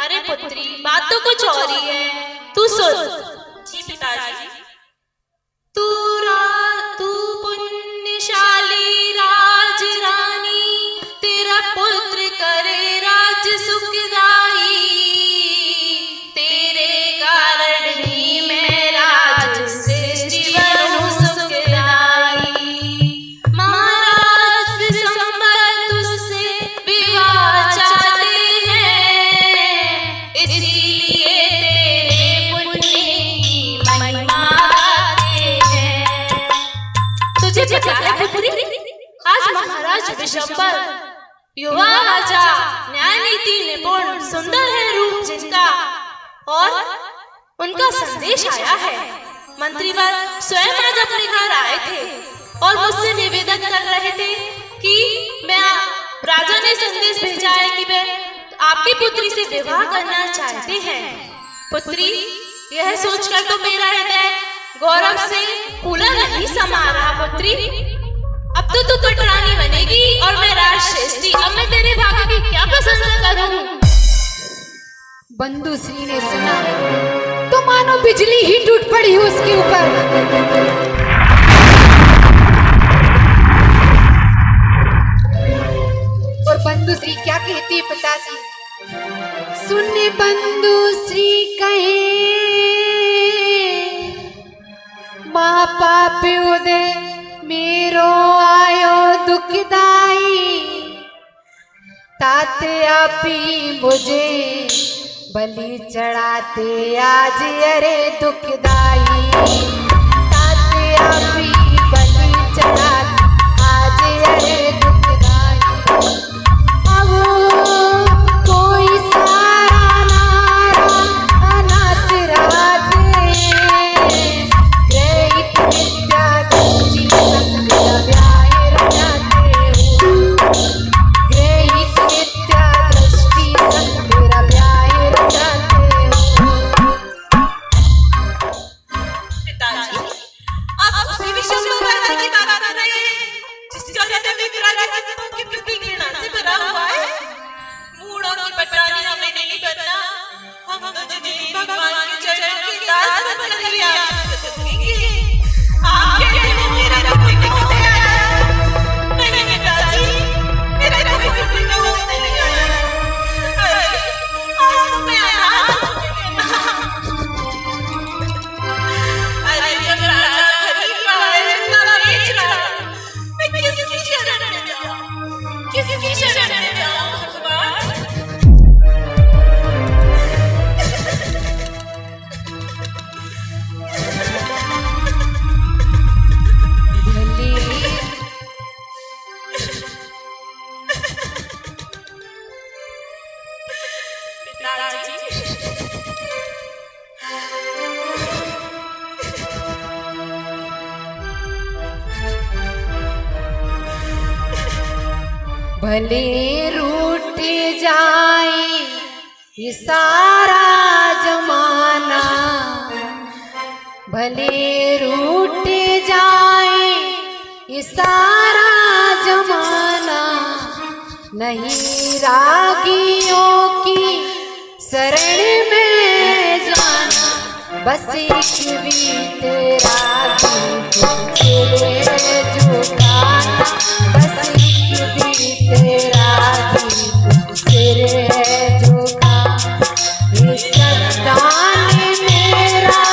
अरे पुत्री, बात तो कुछ और ही है, तू सुन। जी पिताजी। तू पुण्यशाली राज रानी, तेरा पुत्र करे राज सुखदाई, तेरे कारण ही मैं राज सृष्टि बनूं सुखदाई। महाराज विशंबर तुझसे विवाह चाहते हैं, इसलिए तेरे पुण्य की महिमा गाते हैं। तुझे पता है पुत्री, आज महाराज विशंबर युवा राजा, न्याय नीति निपुण, सुंदर है रूप जिनका, और उनका संदेश आया है। मंत्रीवर स्वयं आज अपने घर आए थे और मुझसे निवेदन कर रहे थे कि राजा ने संदेश भेजा है कि वे आपकी पुत्री से विवाह करना चाहते हैं। पुत्री, यह सोचकर तो मेरा हृदय गौरव से फूला नहीं समा रहा पुत्री। अब तो तू पटरानी बनेगी और मैं राजश्रेष्ठी। अब मैं तेरे भाग्य की क्या प्रशंसा करूं? बंधुश्री ने सुना तो मानो बिजली ही टूट पड़ी हो उसके ऊपर। और बंधुश्री क्या कहती है पिताजी? सुन बंधुश्री कहे, माँ पाप उदय मेरो आयो दुखदाई, तात आपी मुझे बलि चढ़ाते आज अरे दुखदाई, तात आपी बलि चढ़ाते आज अरे दुखदाई। अब कोई सारा नारा अनाथ राधे, ग्रहित विद्या दृष्टि संग व्याय रचाते हो, ग्रहित विद्या दृष्टि संग व्याय रचाते हो। पिताजी, पिताजी। भले रूठ जाए ये सारा जमाना, भले रूठ जाए ये सारा जमाना, नहीं रागियों की शरण में जाना, बस एक भी तेरा गीत तेरे जो गाना, बस एक भी तेरा गीत तेरे जो गाना, ये सत्तान मेरा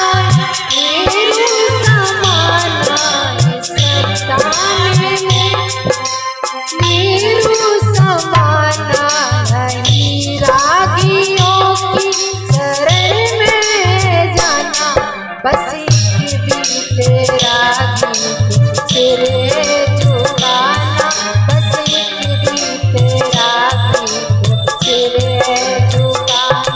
मेरू समाना, ये सत्तान मेरू समाना, नहीं रागियों की शरण में जाना, बस एक भी तेरा गीत तेरे जो गाना, बस एक भी तेरा गीत तेरे जो गाना।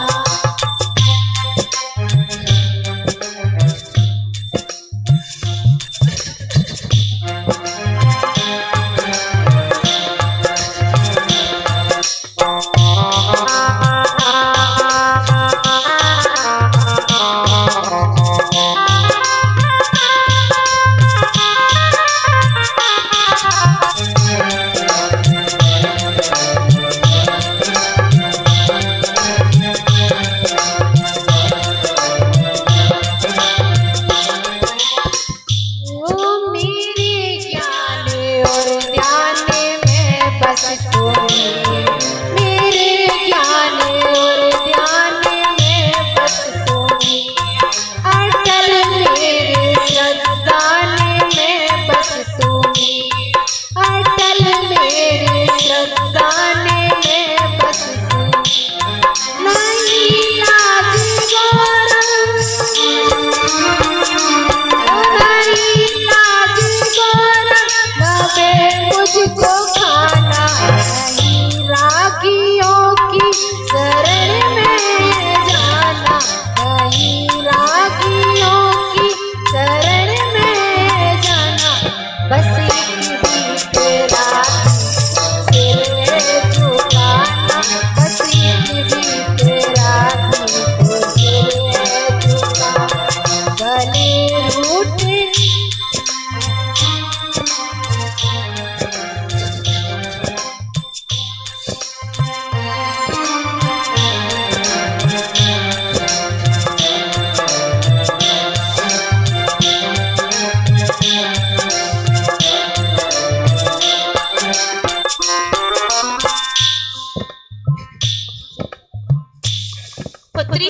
पुत्री,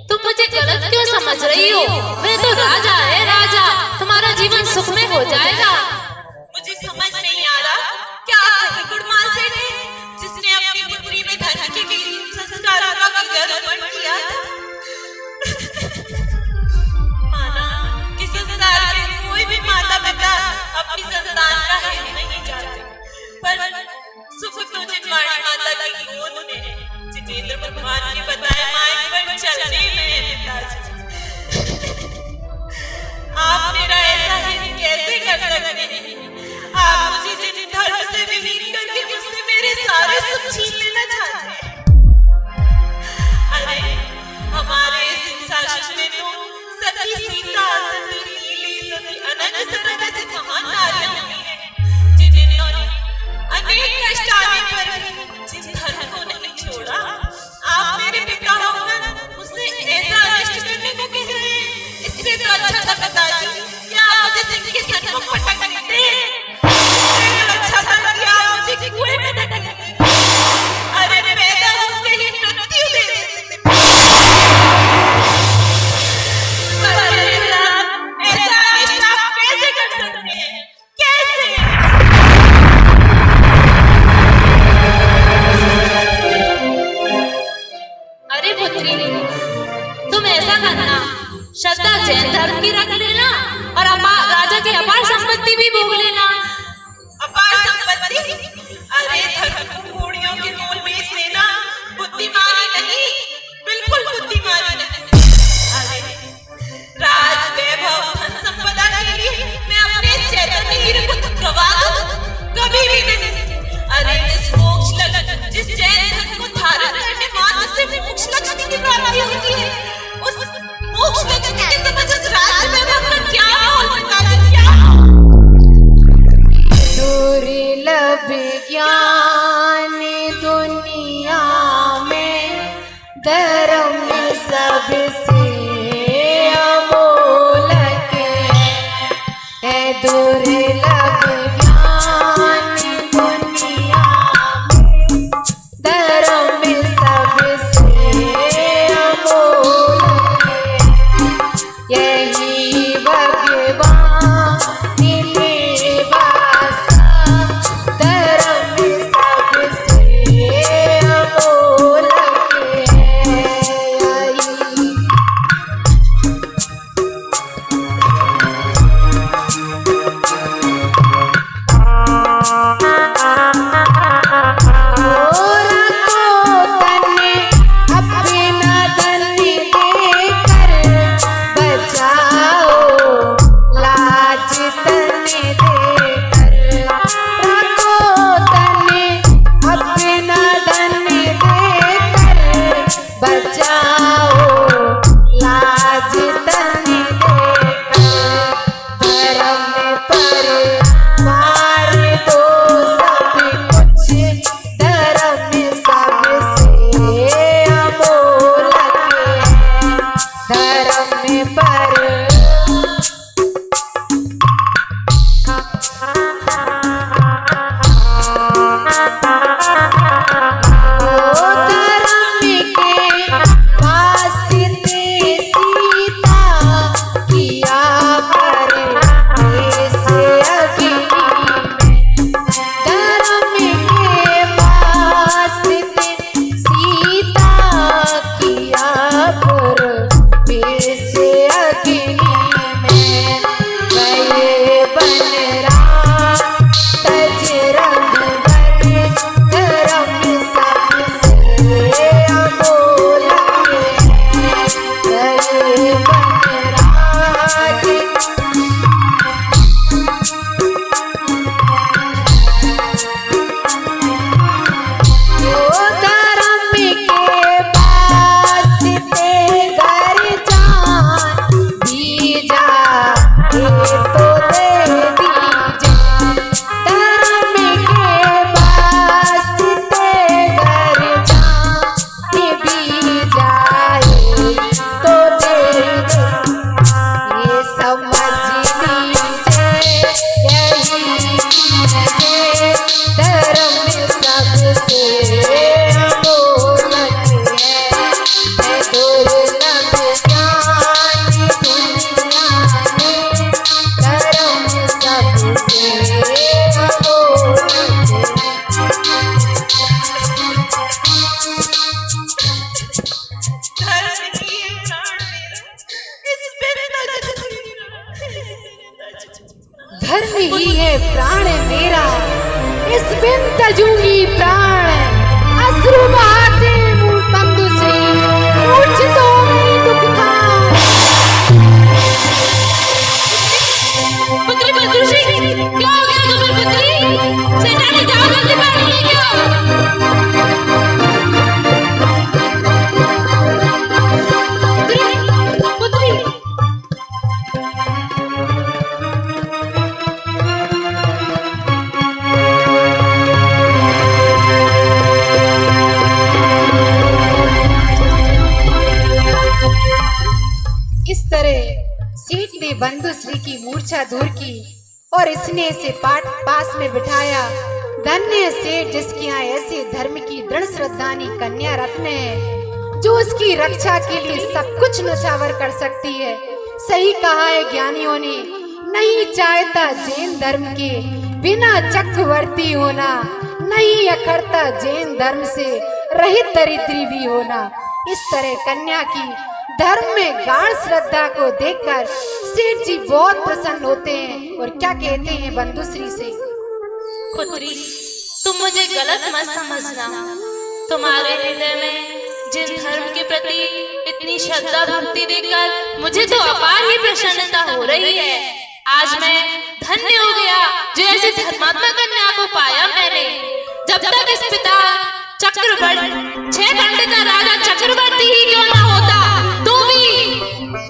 तुम मुझे गलत क्यों समझ रही हो? मैं तो राजा है, राजा। तुम्हारा जीवन सुखमय हो जाएगा। मुझे समझ नहीं आ रहा, क्या गुणमान सेठ है जिसने अपनी पुत्री में धन के संस्कारों का विरोध किया था? माना कि संसार के कोई भी माता पिता अपनी संतान का हित नहीं चाहते, पर सुख तो जिनवाणी माता की गोद में जितेंद्र भगवान के बताए मार्ग पर चलने में पिताजी। आप मेरा ऐसा हित कैसे कर सकते हैं? आप मुझे जिन धर्म से विलीन करके मुझसे मेरे सारे सुख छीन लेना चाहते हैं। अरे हमारे इस शासन में तो सती सीता, सती नीली, सती अनंत सती जैसी महान नारियां हुई हैं, जिन्होंने अनेक कष्ट आने पर भी जिस धर्म को नहीं छोड़ा। आप मेरे पिता होकर मुझसे ऐसा अनिष्ट करने को कह रहे हैं, इससे तो अच्छा था पिताजी कि आप मुझे जिनके सर पर पटक देते। इससे तो अच्छा था कि आप मुझे कुएं में धकेल देते। अरे पैदा होते ही मृत्यु दे देते। पर मेरे साथ ऐसा अनिष्ट आप कैसे कर सकते हैं? कैसे? अरे पुत्री, तुम ऐसा करना, श्रद्धा जैन धर्म की रख लेना और राजा की अपार संपत्ति भी भोग लेना। अपार संपत्ति? अरे धर्म को घोड़ियों के मोल बेच लेना बुद्धिमानी नहीं, धर्म में सबसे अमोलक है दुर्लभ ज्ञान दुनिया में। धर्म में सबसे अमोलक यही भगवान में वासा। धर्म में सबसे अमोलक यही। धर्म ही है प्राण मेरा, इस बिन तजूंगी प्राण। अश्रु बहाते बंधु श्री, मूर्छित हो गई दुख का। पुत्री बंधु श्री, क्या हो गया तुम्हें पुत्री? सेठानी जाओ जल्दी पानी लेके आओ। सेठ ने बंधु श्री की मूर्छा दूर की और इसने इसे पास में बिठाया। धन्य सेठ जिसके यहाँ ऐसे धर्म की दृढ़ श्रद्धानी कन्या रत्न है, जो उसकी रक्षा के लिए सब कुछ नछावर कर सकती है। सही कहा है ज्ञानियों ने, नहीं चाहता जैन धर्म के बिना चक्रवर्ती होना, नहीं अखरता जैन धर्म से रहित दरिद्री भी होना। इस तरह कन्या की धर्म में गाढ़ श्रद्धा को देखकर सेठ जी बहुत प्रसन्न होते हैं और क्या कहते हैं बंधुश्री से। पुत्री, तुम मुझे गलत मत समझना। तुम्हारे हृदय में जिन धर्म के प्रति इतनी श्रद्धा भक्ति देखकर मुझे तो अपार ही प्रसन्नता हो रही है। आज मैं धन्य हो गया जो ऐसी धर्मात्मा कन्या को पाया मैंने। जब तक इस पिता चक्रवर्ती 6 खंड का राजा चक्रवर्ती ही क्यों ना होता, तो भी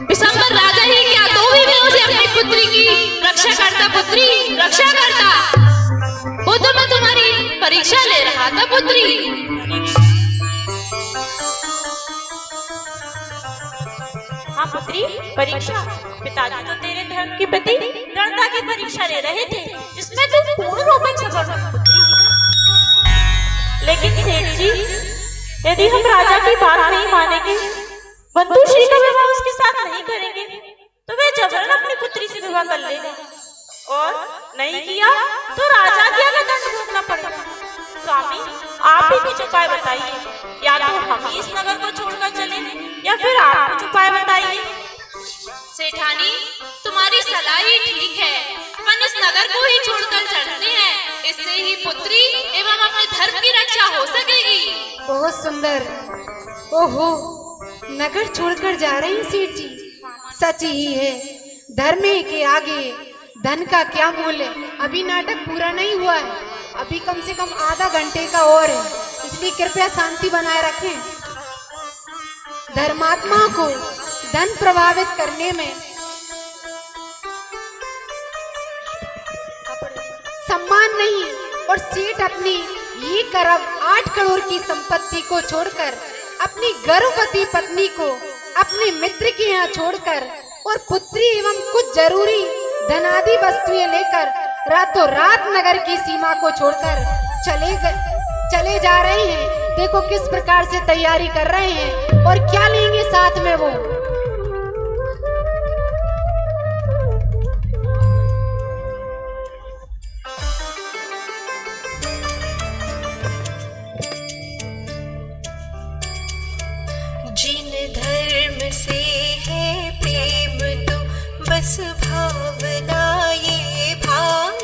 विशंबर राजा ही क्या, तो भी मैं उसे अपनी पुत्री की रक्षा करता। पुत्री रक्षा करता। वो तो मैं तुम्हारी परीक्षा ले रहा था पुत्री। पुत्री परीक्षा, पिताजी तो तेरे धर्म के प्रति दृढ़ता की परीक्षा ले रहे थे, जिसमें तू पूर्ण रूप से सफल हुई पुत्री। लेकिन सेठ जी, यदि हम राजा की बात नहीं मानेंगे, बंधु श्री का विवाह उसके साथ नहीं करेंगे, तो वे जबरन अपनी पुत्री से विवाह कर लेगा, और नहीं किया तो राजा की अलग दंड भोगना पड़ेगा। स्वामी, आप ही कुछ उपाय बताइए, या तो हम ही इस नगर को छोड़कर चले, या फिर आप कुछ उपाय बताइए। सेठानी, तुम्हारी सलाह ही ठीक है, अपन इस नगर को ही छोड़कर चलते हैं, इससे ही पुत्री एवं अपने धर्म की रक्षा हो सकेगी। बहुत सुंदर। ओहो, नगर छोड़कर जा रहे हैं सेठ जी, सच ही है, धर्म के आगे धन का क्या मूल्य। अभी नाटक पूरा नहीं हुआ है, अभी कम से कम आधा घंटे का और है, इसलिए कृपया शांति बनाए रखें। धर्मात्माओं को धन प्रभावित करने में सम्मान नहीं, और सेठ अपनी 1 अरब 8 करोड़ की संपत्ति को छोड़कर, अपनी गर्भवती पत्नी को अपने मित्र के यहाँ छोड़कर, और पुत्री एवं कुछ जरूरी धनादि वस्तुएं लेकर रातों रात नगर की सीमा को छोड़कर चले जा रहे हैं। देखो किस प्रकार से तैयारी कर रहे हैं, और क्या लेंगे साथ में वो। जिन धर्म से है प्रेम तो बस भावना ये भाई,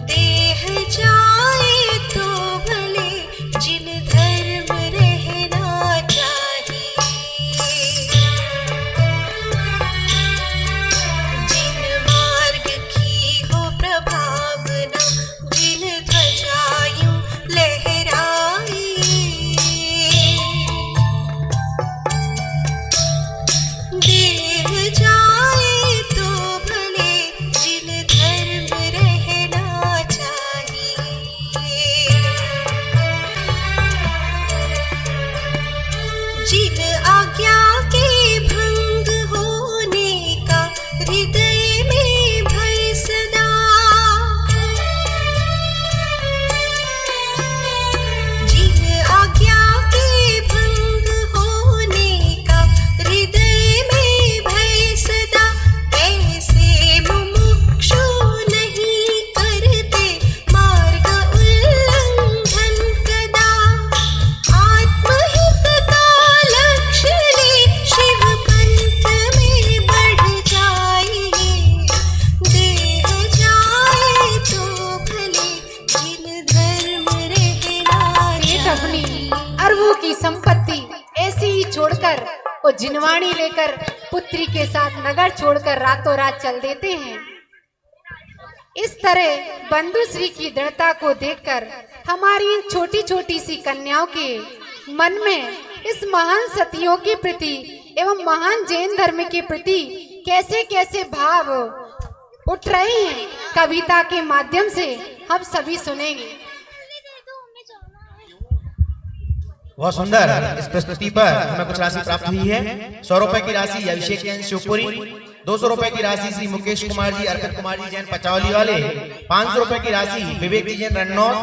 देह जाए तो भले जिन धर्म रहना चाहिए, जिन मार्ग की हो प्रभावना, जिन ध्वजा यूं लहराई, देह जाए तो भले जिन धर्म रहना चाहिए, जिन आज्ञा के भंग होने का हृदय में भय सदा, जिन आज्ञा के भंग होने का हृदय में भय सदा, ऐसे मुमुक्षु नहीं करते मार्ग उल्लंघन कदा, आत्महित का लक्ष्य ले शिव पंथ में बढ़ जाइए, देह जाए तो भले जिन धर्म रहना सेठ अपनी अरबों की संपत्ति ऐसे ही छोड़कर और जिनवाणी लेकर पुत्री के साथ नगर छोड़कर रातों रात चल देते हैं। इस तरह बंधु श्री की दृढ़ता को देखकर हमारी इन छोटी छोटी सी कन्याओं के मन में इस महान सतियों के प्रति एवं महान जैन धर्म के प्रति कैसे कैसे भाव उठ रहे हैं, कविता के माध्यम से हम सभी सुनेंगे। बहुत सुंदर। इस प्रस्तुति पर हमें कुछ राशि प्राप्त हुई है। 100 रुपए की राशि अभिषेक जैन शिवपुरी, 200 रुपए की राशि श्री मुकेश कुमार जी अर्पित कुमार जी जैन पचौली वाले, 500 रुपए की राशि विवेक जी जैन रन्नौर,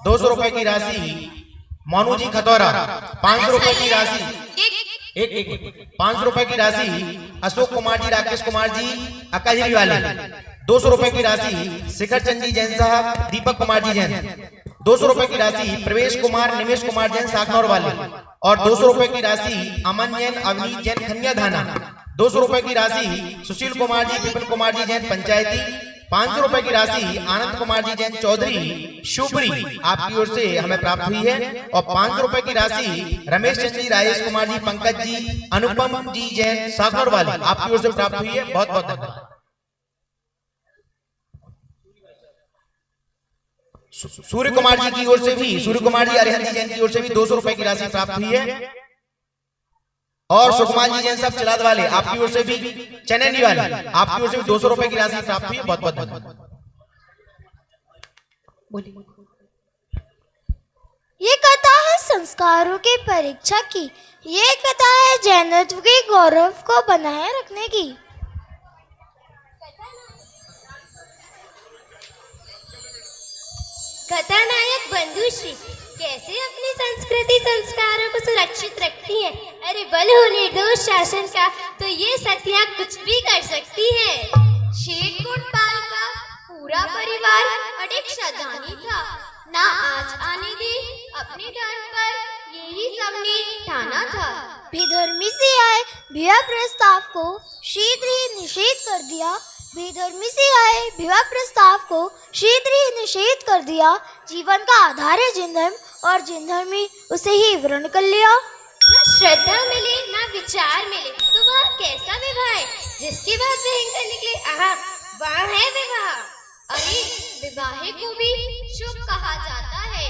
200 रुपए की राशि मोनू जी खतौरा, 500 रुपए की राशि 500 रुपए की राशि अशोक कुमार जी राकेश कुमार जी अकाजरी वाले, 200 रुपए की राशि शिखर चंद जी जैन साहब दीपक कुमार जी जैन, 200 रुपए की राशि प्रवेश कुमार निमेश कुमार जैन साखनौर वाले, और 200 रुपए की राशि अमन जैन अवनीत जैन खनिया धाना, 200 रुपए की राशि सुशील कुमार जी विपिन कुमार जी जैन पंचायती, 500 रुपए की राशि आनंद कुमार जी जैन चौधरी शिवपुरी आपकी ओर से हमें प्राप्त हुई है, और 500 रुपए की राशि रमेश चंद जी राजेश कुमार जी पंकज जी अनुपम जी जैन साखनौर वाले आपकी ओर से प्राप्त हुई है। बहुत बहुत धन्यवाद। सूर्य कुमार जी की ओर से भी, सूर्य कुमार जी अरिहंत जी जैन की ओर से भी 200 रुपए की राशि प्राप्त हुई है, और सुकुमार जी जैन साहब चिलाद वाले आपकी ओर से भी, चनैनी वाले आपकी ओर से भी 200 रुपए की राशि प्राप्त हुई है। बहुत बहुत धन्यवाद। ये कथा है संस्कारों की परीक्षा की। ये कथा है जैनत्व के गौरव को बनाए रखने की। कथानायक बंधुश्री कैसे अपनी संस्कृति संस्कारों को सुरक्षित रखती है। अरे बल हो निर्दोष शासन का तो ये सतिया कुछ भी कर सकती है। शेठ कोटपाल का पूरा परिवार अडिग श्रद्धानी था। ना आज आने दे अपने धर्म पर यही सबने ठाना था। बेधर्मी से आए विवाह प्रस्ताव को शीघ्र ही निषेध कर दिया। बेधर्मी से आए विवाह प्रस्ताव को शीघ्र ही निषेध कर दिया। जीवन का आधार है जिन धर्म और जिन धर्मी उसे ही वर्ण कर लिया। ना श्रद्धा मिले ना विचार मिले तो वह कैसा विवाह है जिसके बाद भयंकर निकले। आहा, वह है विवाह। अरे विवाह को भी शुभ कहा जाता है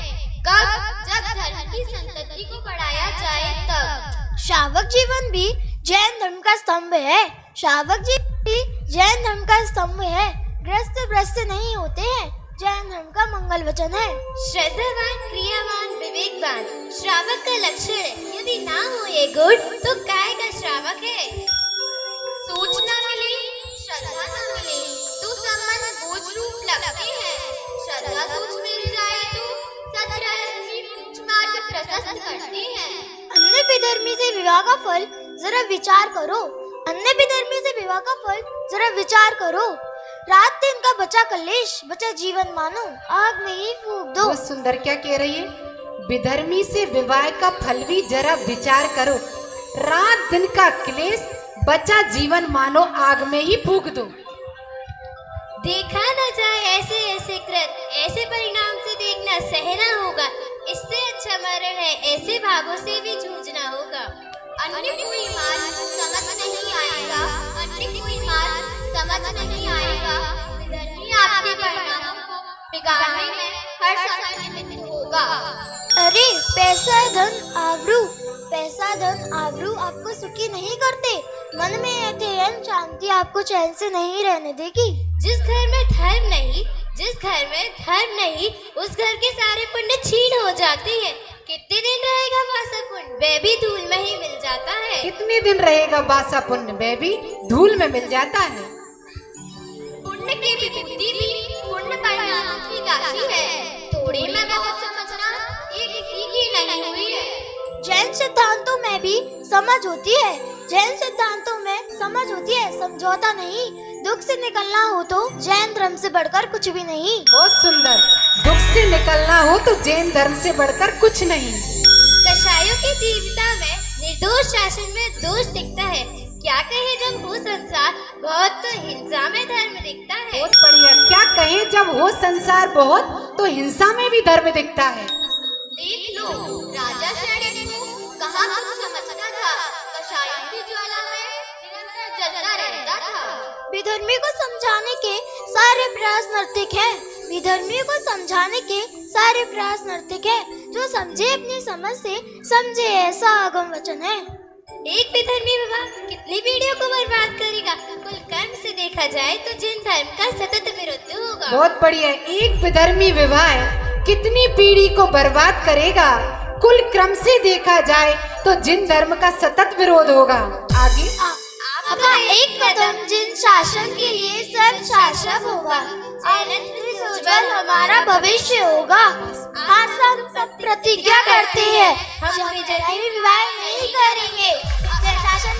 कब जब धर्म की संतति को बढ़ाया जाए तब। श्रावक जीवन भी जैन धर्म का स्तंभ है। श्रावक जीवन भी जैन धर्म का स्तंभ है। ग्रस्त भ्रष्ट नहीं होते हैं, जैन धर्म का मंगल वचन है। श्रद्धावान, क्रियावान, विवेकवान श्रावक का लक्षण है। यदि ना हो ये गुण तो काय का श्रावक है। सोच ना मिले, श्रद्धा ना मिले तो संबंध बोझ रूप लगते हैं। श्रद्धा सोच मिल जाए तो सत्य मार्ग प्रशस्त करते हैं। अन्य विधर्मी से विवाह का फल जरा विचार करो। अन्य विधर्मी से विवाह का फल जरा विचार करो। रात दिन का बचा कलेश बचा जीवन मानो आग में ही फूंक दो। बहुत सुंदर, क्या कह रही है? विधर्मी से विवाह का फल भी जरा विचार करो। रात दिन का क्लेश बचा जीवन मानो आग में ही फूंक दो। देखा न जाए ऐसे ऐसे कृत, ऐसे परिणाम से देखना सहना होगा। इससे अच्छा मरण है ऐसे भावों से भी जूझना होगा। अन्य कोई मार्ग समझ नहीं आएगा, अन्य कोई मार्ग समझ नहीं आएगा। विधर्मी आपके परिणामों को बिगाड़ने में हर समय निमित्त होगा। अरे पैसा धन आबरू, पैसा धन आबरू आपको सुखी नहीं करते। मन में अध्ययन शांति आपको चैन से नहीं रहने देगी। जिस घर में धर्म नहीं, जिस घर में धर्म नहीं, उस घर के सारे पुण्य छीन हो जाते हैं। कितने दिन रहेगा वासा पुण्य, वह भी धूल में ही मिल जाता है। कितने दिन रहेगा वासा पुण्य, वह भी धूल में मिल जाता है। पुण्य की विभूति भी पुण्य परिणामों की राशि है। थोड़ी में बहुत समझना ये किसी की नहीं हुई है। जैन सिद्धांतों में भी समझ होती है। जैन सिद्धांतों में समझ होती है, समझौता नहीं। दुख से निकलना हो तो जैन धर्म से बढ़कर कुछ भी नहीं। बहुत सुंदर, दुख से निकलना हो तो जैन धर्म से बढ़कर कुछ नहीं। कषायों की जीविता में निर्दोष शासन में दोष दिखता है। क्या कहे जब हो संसार बहुत तो हिंसा में धर्म दिखता है। बहुत बढ़िया, क्या कहे जब हो संसार बहुत तो हिंसा में भी धर्म दिखता है। देख लो राजा शैण्य को कहाँ कुछ समझता था। कषायों की ज्वाला में निरंतर जलता रहता था। विधर्मी को समझाने के सारे प्रयास नर्तिक हैं। विधर्मी को समझाने के सारे प्रयास नर्तिक हैं। जो समझे अपनी समझ से समझे ऐसा आगम वचन है। एक विधर्मी विवाह कितनी पीढ़ियों को बर्बाद करेगा। कुल कर्म से देखा जाए तो जिन धर्म का सतत विरुद्ध होगा। बहुत बढ़िया, एक विधर्मी विवाह कितनी पीढ़ी को बर्बाद करेगा। कुल क्रम से देखा जाए तो जिन धर्म का सतत विरोध होगा। आगे आपका एक कदम जिन शासन के लिए सब शासक होगा। उज्जवल हमारा भविष्य होगा। आज हम सब प्रतिज्ञा करते हैं हम विधर्मी विवाह नहीं करेंगे। शासन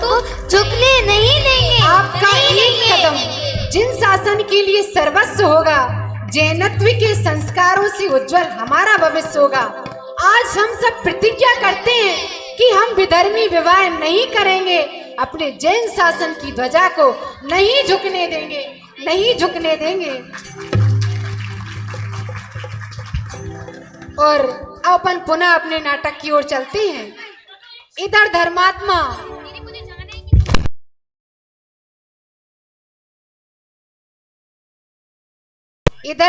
को झुकने नहीं देंगे। आपका एक कदम जिन शासन के लिए सर्वस्व होगा। जैनत्व के संस्कारों से उज्जवल हमारा भविष्य होगा। आज हम सब प्रतिज्ञा करते हैं कि हम विधर्मी विवाह नहीं करेंगे। अपने जैन शासन की ध्वजा को नहीं झुकने देंगे, नहीं झुकने देंगे। और अपन पुनः अपने नाटक की ओर चलते हैं। इधर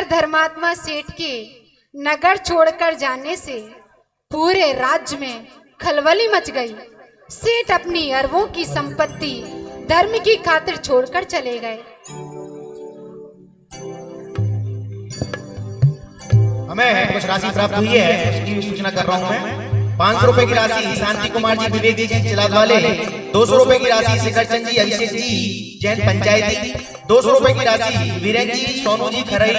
धर्मात्मा सेठ के नगर छोड़कर जाने से पूरे राज्य में खलबली मच गई। सेठ अपनी अरबों की संपत्ति धर्म की खातिर छोड़कर चले गए। हमें कुछ राशि प्राप्त हुई है, उसकी सूचना कर रहा हूँ मैं। 500 रुपए की राशि शांति कुमार जी विवेक जी चिलाद वाले, 200 रुपए की राशि शिखर चंद जी अभिषेक जी जैन पंचायती, 200 रुपए की राशि वीरेंद्र जी सोनू जी खरई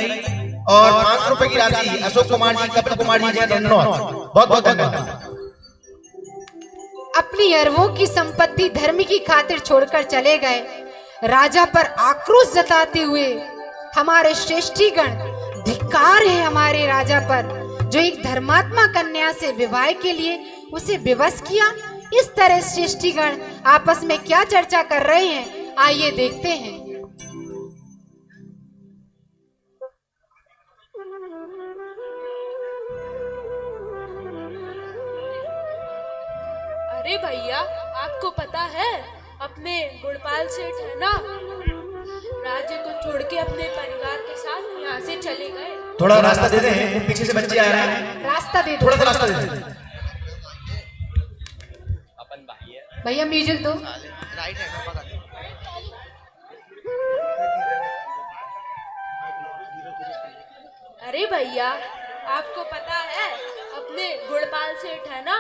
और 500 रुपए की राशि अशोक कुमार जी कपिल कुमार जी जैन रन्नौर। बहुत बहुत धन्यवाद। अपनी अरबों की संपत्ति धर्म की खातिर छोड़कर चले गए राजा पर आक्रोश जताते हुए हमारे श्रेष्ठीगण, धिक्कार है हमारे राजा पर जो एक धर्मात्मा कन्या से विवाह के लिए उसे विवश किया। इस तरह श्रेष्ठीगण आपस में क्या चर्चा कर रहे हैं, आइए देखते हैं। अरे भैया, आपको पता है अपने गुड़पाल सेठ है ना, राज्य को छोड़ के अपने परिवार के साथ यहाँ से चले गए। थोड़ा रास्ता दे दें, पीछे से बच्चे आ रहे हैं। रास्ता दे दो, थोड़ा सा रास्ता दे दें। भैया म्यूजिक दो। अरे भैया, आपको पता है अपने गुड़पाल सेठ है ना,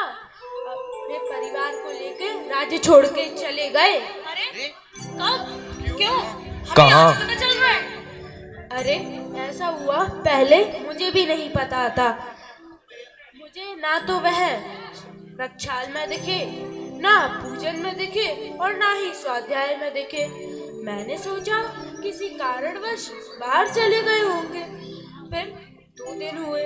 अपने परिवार को लेके राज्य छोड़ के चले गए। अरे कब, क्यों, कहाँ? चल रहा है? अरे ऐसा हुआ, पहले मुझे भी नहीं पता था। मुझे ना तो वह रक्षाल में दिखे, ना पूजन में दिखे और ना ही स्वाध्याय में दिखे। मैंने सोचा किसी कारणवश बाहर चले गए होंगे। फिर 2 दिन हुए,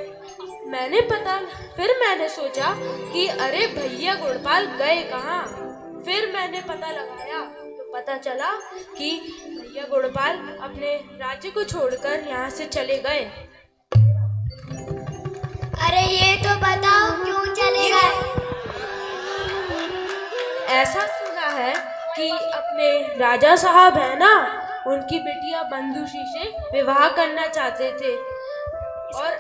फिर मैंने सोचा कि अरे भैया गुड़पाल गए कहाँ। फिर मैंने पता लगाया तो पता चला कि भैया गुड़पाल अपने राज्य को छोड़कर यहाँ से चले गए। अरे ये तो बताओ क्यों चले गए? ऐसा सुना है कि अपने राजा साहब है ना, उनकी बिटिया बंदूशी से विवाह करना चाहते थे। और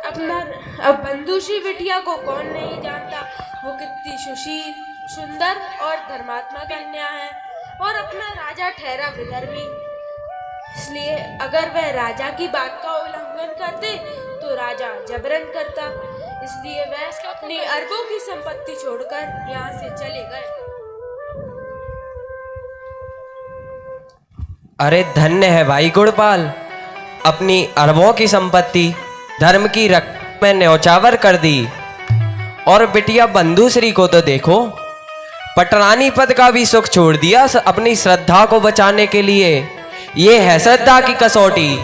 अब बंदूशी बिटिया को कौन नहीं जानता, वो कितनी सुशील, सुंदर और धर्मात्मा कन्या है। और अपना राजा ठहरा विधर्मी, इसलिए अगर वह राजा की बात का उल्लंघन करते तो राजा जबरन करता। इसलिए वह अपनी अरबों की संपत्ति छोड़कर यहाँ से चले गए। अरे धन्य है भाई गुड़पाल, अपनी अरबों की संपत्ति धर्म की रक्त में न्यौछावर कर दी। और बिटिया बंधुश्री को तो देखो, पटरानी पद का भी सुख छोड़ दिया अपनी श्रद्धा को बचाने के लिए। ये है श्रद्धा की कसौटी।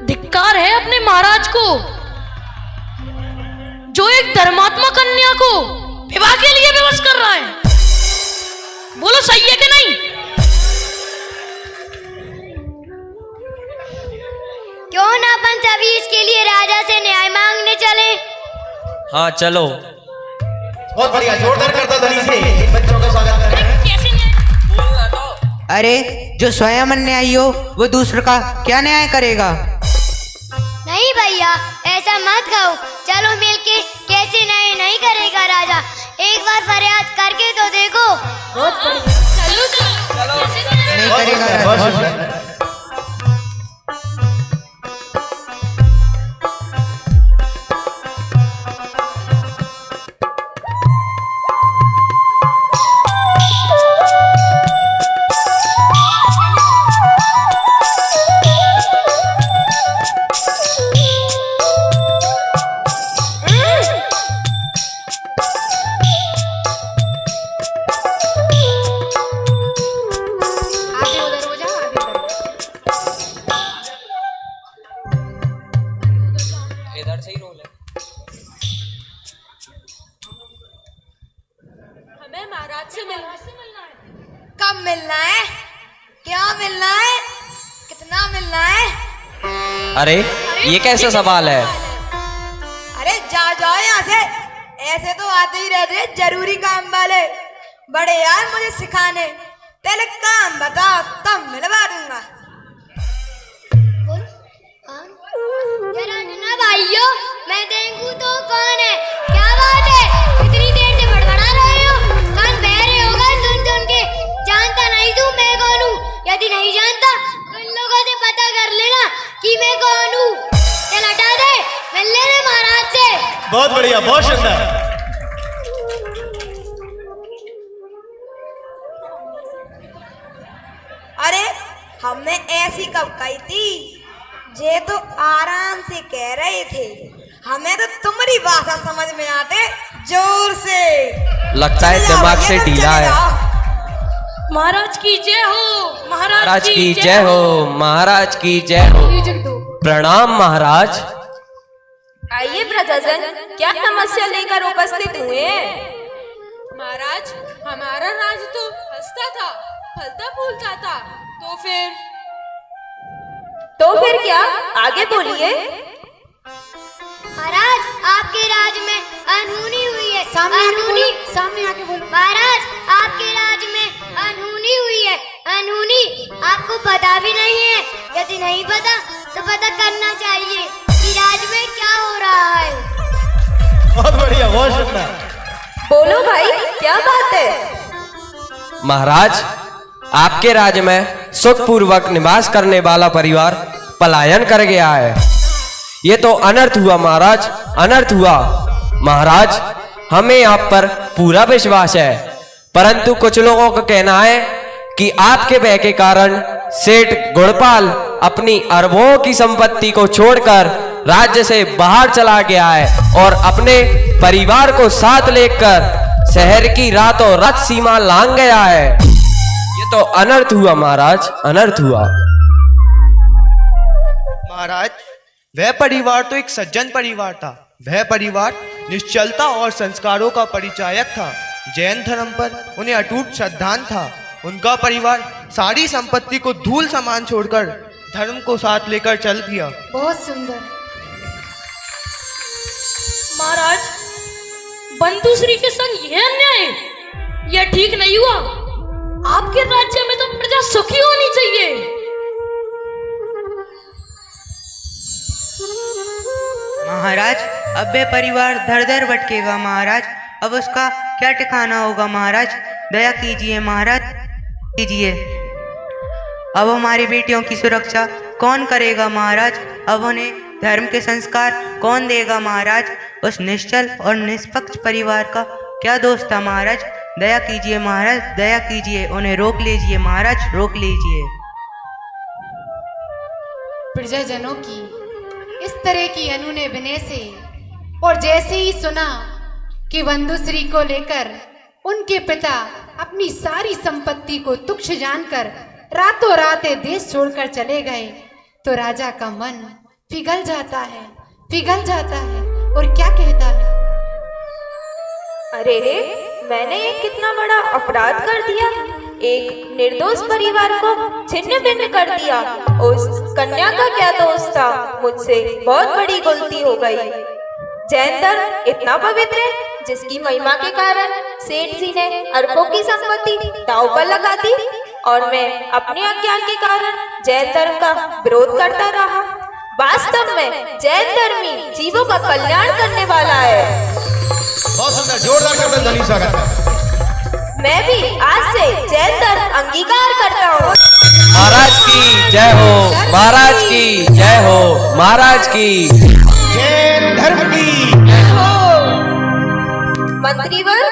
धिक्कार है अपने महाराज को जो एक धर्मात्मा कन्या को विवाह के लिए विवश कर रहा है। बोलो सही है कि नहीं? क्यों ना अपन सभी इसके लिए राजा से न्याय मांगने चले? हाँ चलो। बहुत बढ़िया, जोरदार करता ध्वनि से बच्चों का स्वागत कर रहे हैं। अरे जो स्वयं अन्यायी हो वो दूसरे का क्या न्याय करेगा? नहीं भैया, ऐसा मत कहो। चलो मिलके कैसे न्याय नहीं करेगा राजा, एक बार फरियाद करके तो देखो। बहुत बढ़िया, चलो नहीं करेगा राजा। हमें महाराज से मिलना है। कब मिलना है? क्या मिलना है? कितना मिलना है? अरे ये कैसा सवाल है? अरे जाओ यहाँ से, ऐसे तो आते ही रहते हैं जरूरी काम वाले बड़े यार मुझे सिखाने। पहले काम बताओ तब मिलवा दूंगा। जरा ना भाइयों, मैं देखूं तो कौन है? क्या बात है, इतनी देर से बड़बड़ा रहे हो? कान बहरे हो गए बढ़िया, बहुत सुंदर। अरे हमने ऐसी कब कही थी? ये तो आराम से कह रहे थे, हमें तो तुम्हारी भाषा समझ में आते जोर से। लगता है दिमाग से ढीला है। महाराज की जय हो, महाराज की जय हो, महाराज की जय हो। प्रणाम महाराज। आइए प्रजाजन, क्या समस्या लेकर उपस्थित हुए? महाराज, हमारा राज तो हंसता था, फलता फूलता था, तो फिर क्या? आगे बोलिए। महाराज, आपके राज में अनहोनी हुई है। सामने आके बोलो। महाराज, आपके राज में अनहोनी हुई है। अनहोनी आपको पता भी नहीं है। यदि नहीं पता तो पता करना चाहिए कि राज में क्या हो रहा है। बहुत बढ़िया, बहुत सुंदर। बोलो भाई, क्या बात है? महाराज, आपके राज्य में सुखपूर्वक निवास करने वाला परिवार पलायन कर गया है। ये तो अनर्थ हुआ महाराज, अनर्थ हुआ। महाराज, हमें आप पर पूरा विश्वास है, परंतु कुछ लोगों का कहना है कि आपके भय के कारण सेठ गुणपाल अपनी अरबों की संपत्ति को छोड़कर राज्य से बाहर चला गया है और अपने परिवार को साथ लेकर शहर की रातों रात सीमा लांघ गया है। ये तो अनर्थ हुआ महाराज, अनर्थ हुआ। महाराज, वह परिवार तो एक सज्जन परिवार था। वह परिवार निश्चलता और संस्कारों का परिचायक था। जैन धर्म पर उन्हें अटूट श्रद्धान था। उनका परिवार सारी संपत्ति को धूल समान छोड़कर धर्म को साथ लेकर चल दिया। बहुत सुंदर। महाराज, बंधुश्री के संग यह अन्याय, यह ठीक नहीं हुआ। आपके राज्य में तो प्रजा सुखी होनी चाहिए। महाराज, अब वे परिवार धर धर भटकेगा महाराज। अब उसका क्या ठिकाना होगा महाराज? दया कीजिए महाराज, कीजिए। अब हमारी बेटियों की सुरक्षा कौन करेगा महाराज? अब उन्हें धर्म के संस्कार कौन देगा महाराज? उस निश्चल और निष्पक्ष परिवार का क्या दोष था महाराज? दया कीजिए महाराज, दया कीजिए। उन्हें रोक लीजिए महाराज, रोक लीजिए। प्रजाजनों की इस तरह की अनुनय विनय से और जैसे ही सुना कि बंधुश्री को लेकर उनके पिता अपनी सारी संपत्ति को तुच्छ जानकर रातों रात देश छोड़कर चले गए, तो राजा का मन पिघल जाता है, पिघल जाता है और क्या कहता है? अरे रे, मैंने एक कितना बड़ा अपराध कर दिया। एक निर्दोष परिवार को छिन्न भिन्न कर दिया। उस कन्या का क्या दोष था? मुझसे बहुत बड़ी गलती हो गई। जैन धर्म इतना पवित्र है जिसकी महिमा के कारण सेठ जी ने अरबों की संपत्ति दांव पर लगा दी और मैं अपने अज्ञान के कारण जैन धर्म का विरोध करता रहा। वास्तव में जैन धर्मी जीवों का कल्याण करने वाला है। बहुत सुंदर, जोरदार करते ध्वनि स्वागत। मैं भी आज से जैन धर्म अंगीकार करता हूँ। महाराज की जय हो, महाराज की जय हो, महाराज की जैन धर्म की जय हो। मंत्रीवर,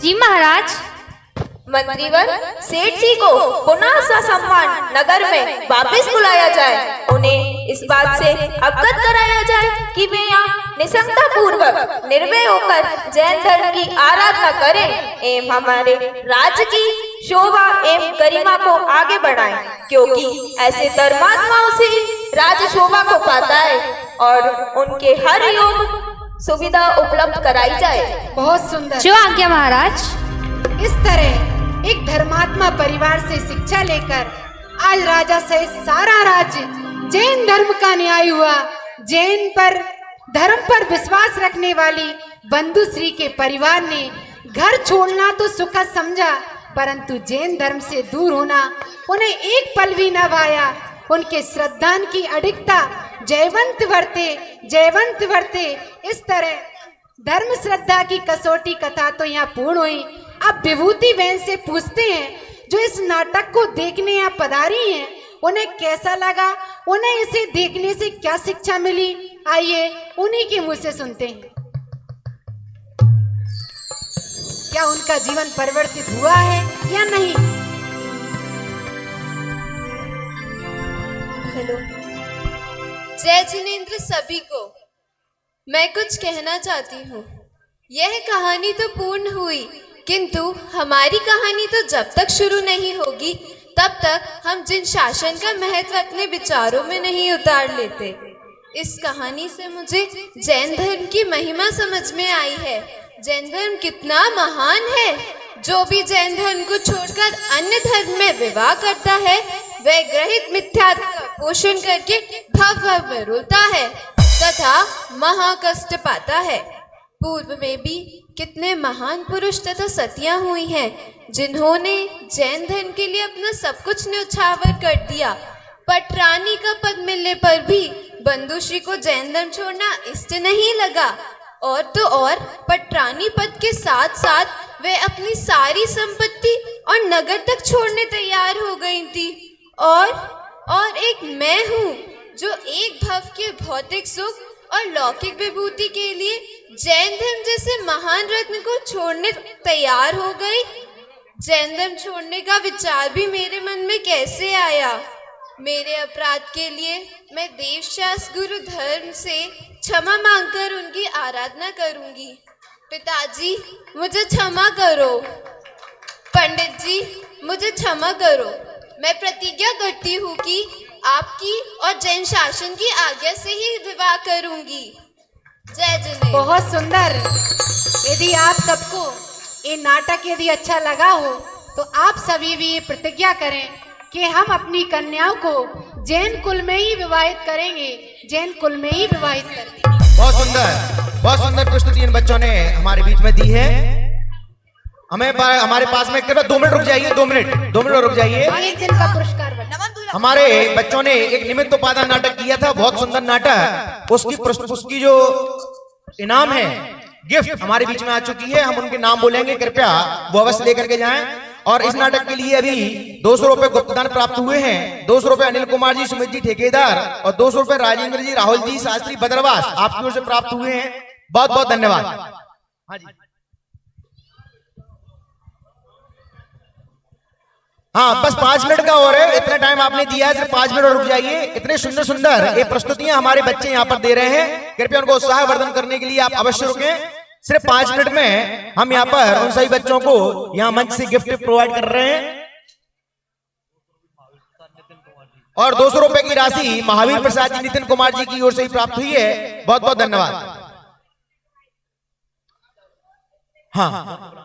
जी महाराज। मंत्रीवर, सेठ जी को पुनः ससम्मान नगर में वापस बुलाया जाए। उन्हें इस बात से अवगत कराया जाए कि वे यहाँ निसंगता पूर्वक निर्भय होकर जैन धर्म की आराधना करें एवं हमारे राज्य की शोभा एवं गरिमा को आगे बढ़ाएं, क्योंकि ऐसे धर्मात्माओं से राज्य शोभा को पाता है और उनके हर योग सुविधा उपलब्ध कराई जाए। बहुत सुंदर। जो आज्ञा महाराज। इस तरह एक धर्मात्मा परिवार से शिक्षा लेकर आज राजा सहित सारा राज्य जैन धर्म का न्याय हुआ। जैन पर धर्म पर विश्वास रखने वाली बंधुश्री के परिवार ने घर छोड़ना तो सुखद समझा, परंतु जैन धर्म से दूर होना उन्हें एक पल भी न भाया। उनके श्रद्धान की अडिगता जयवंत वर्ते। इस तरह धर्म श्रद्धा की कसौटी कथा तो यहाँ पूर्ण हुई। अब विभूति बहन से पूछते हैं जो इस नाटक को देखने यहाँ पधारी हैं, उन्हें कैसा लगा, उन्हें इसे देखने से क्या शिक्षा मिली, आइए उन्हीं के मुंह से सुनते हैं। क्या उनका जीवन परिवर्तित हुआ है या नहीं? हेलो, जय जिनेंद्र सभी को। मैं कुछ कहना चाहती हूँ। यह कहानी तो पूर्ण हुई, किंतु हमारी कहानी तो जब तक शुरू नहीं होगी तब तक हम जिन शासन का महत्व अपने विचारों में नहीं उतार लेते। इस कहानी से मुझे जैन धर्म की महिमा समझ में आई है। जैन धर्म कितना महान है। जो भी जैन धर्म को छोड़कर अन्य धर्म में विवाह करता है वह ग्रहित मिथ्यात्व का पोषण करके भव में रुलता है तथा महाकष्ट पाता है। पूर्व में भी कितने महान पुरुष तथा सतियां हुई हैं जिन्होंने जैन धर्म के लिए अपना सब कुछ न्यौछावर कर दिया। पटरानी का पद मिलने पर भी बंधुश्री को जैन धर्म छोड़ना इष्ट नहीं लगा, और तो और पटरानी पद के साथ साथ वे अपनी सारी संपत्ति और नगर तक छोड़ने तैयार हो गई थी। और एक मैं हूँ जो एक भव के भौतिक सुख और लौकिक विभूति के लिए जैन धर्म जैसे महान रत्न को छोड़ने तैयार हो गई। जैन धर्म छोड़ने का विचार भी मेरे मन में कैसे आया? मेरे अपराध के लिए मैं देवशास्त्र गुरु धर्म से क्षमा मांगकर उनकी आराधना करूंगी। पिताजी मुझे क्षमा करो। पंडित जी मुझे क्षमा करो। मैं प्रतिज्ञा करती हूँ कि आपकी और जैन शासन की आज्ञा से ही विवाह करूंगी। जय जिनेंद्र। बहुत सुंदर। यदि आप सबको ये नाटक यदि अच्छा लगा हो तो आप सभी भी ये प्रतिज्ञा करें कि हम अपनी कन्याओं को जैन कुल में ही विवाहित करेंगे, जैन कुल में ही विवाहित करेंगे। बहुत सुंदर प्रस्तुति इन बच्चों ने हमारे बीच में दी है। हमारे पास में 2 मिनट रुक जाइए, 2 मिनट रुक जाइए। एक दिन का पुरस्कार हमारे बच्चों ने एक निमित्त उपादान नाटक किया था, बहुत सुंदर नाटक। उसकी जो इनाम है, गिफ्ट हमारे बीच में आ चुकी है। हम उनके नाम बोलेंगे, कृपया वो अवश्य लेकर के जाएं। और इस नाटक के लिए अभी 200 रुपए गुप्तदान प्राप्त हुए हैं। 200 रुपए अनिल कुमार जी, सुमित जी ठेकेदार, और 200 रुपए राजेंद्र जी, राहुल जी, शास्त्री बदरवास आपकी ओर से प्राप्त हुए हैं। बहुत बहुत धन्यवाद। हाँ जी, हाँ, बस 5 मिनट का और है। इतना टाइम आपने दिया है, सिर्फ 5 मिनट और रुक जाइए। इतने सुंदर सुंदर ये प्रस्तुतियां हमारे बच्चे यहाँ पर दे रहे हैं। कृपया उनको उत्साह वर्धन करने के लिए आप अवश्य रुकें। सिर्फ 5 मिनट में हम यहाँ पर उन सभी बच्चों को यहाँ मंच से गिफ्ट प्रोवाइड कर रहे हैं। और 200 रुपए की राशि महावीर प्रसाद जी, नितिन कुमार जी की ओर से ही प्राप्त हुई है। बहुत बहुत धन्यवाद। हाँ।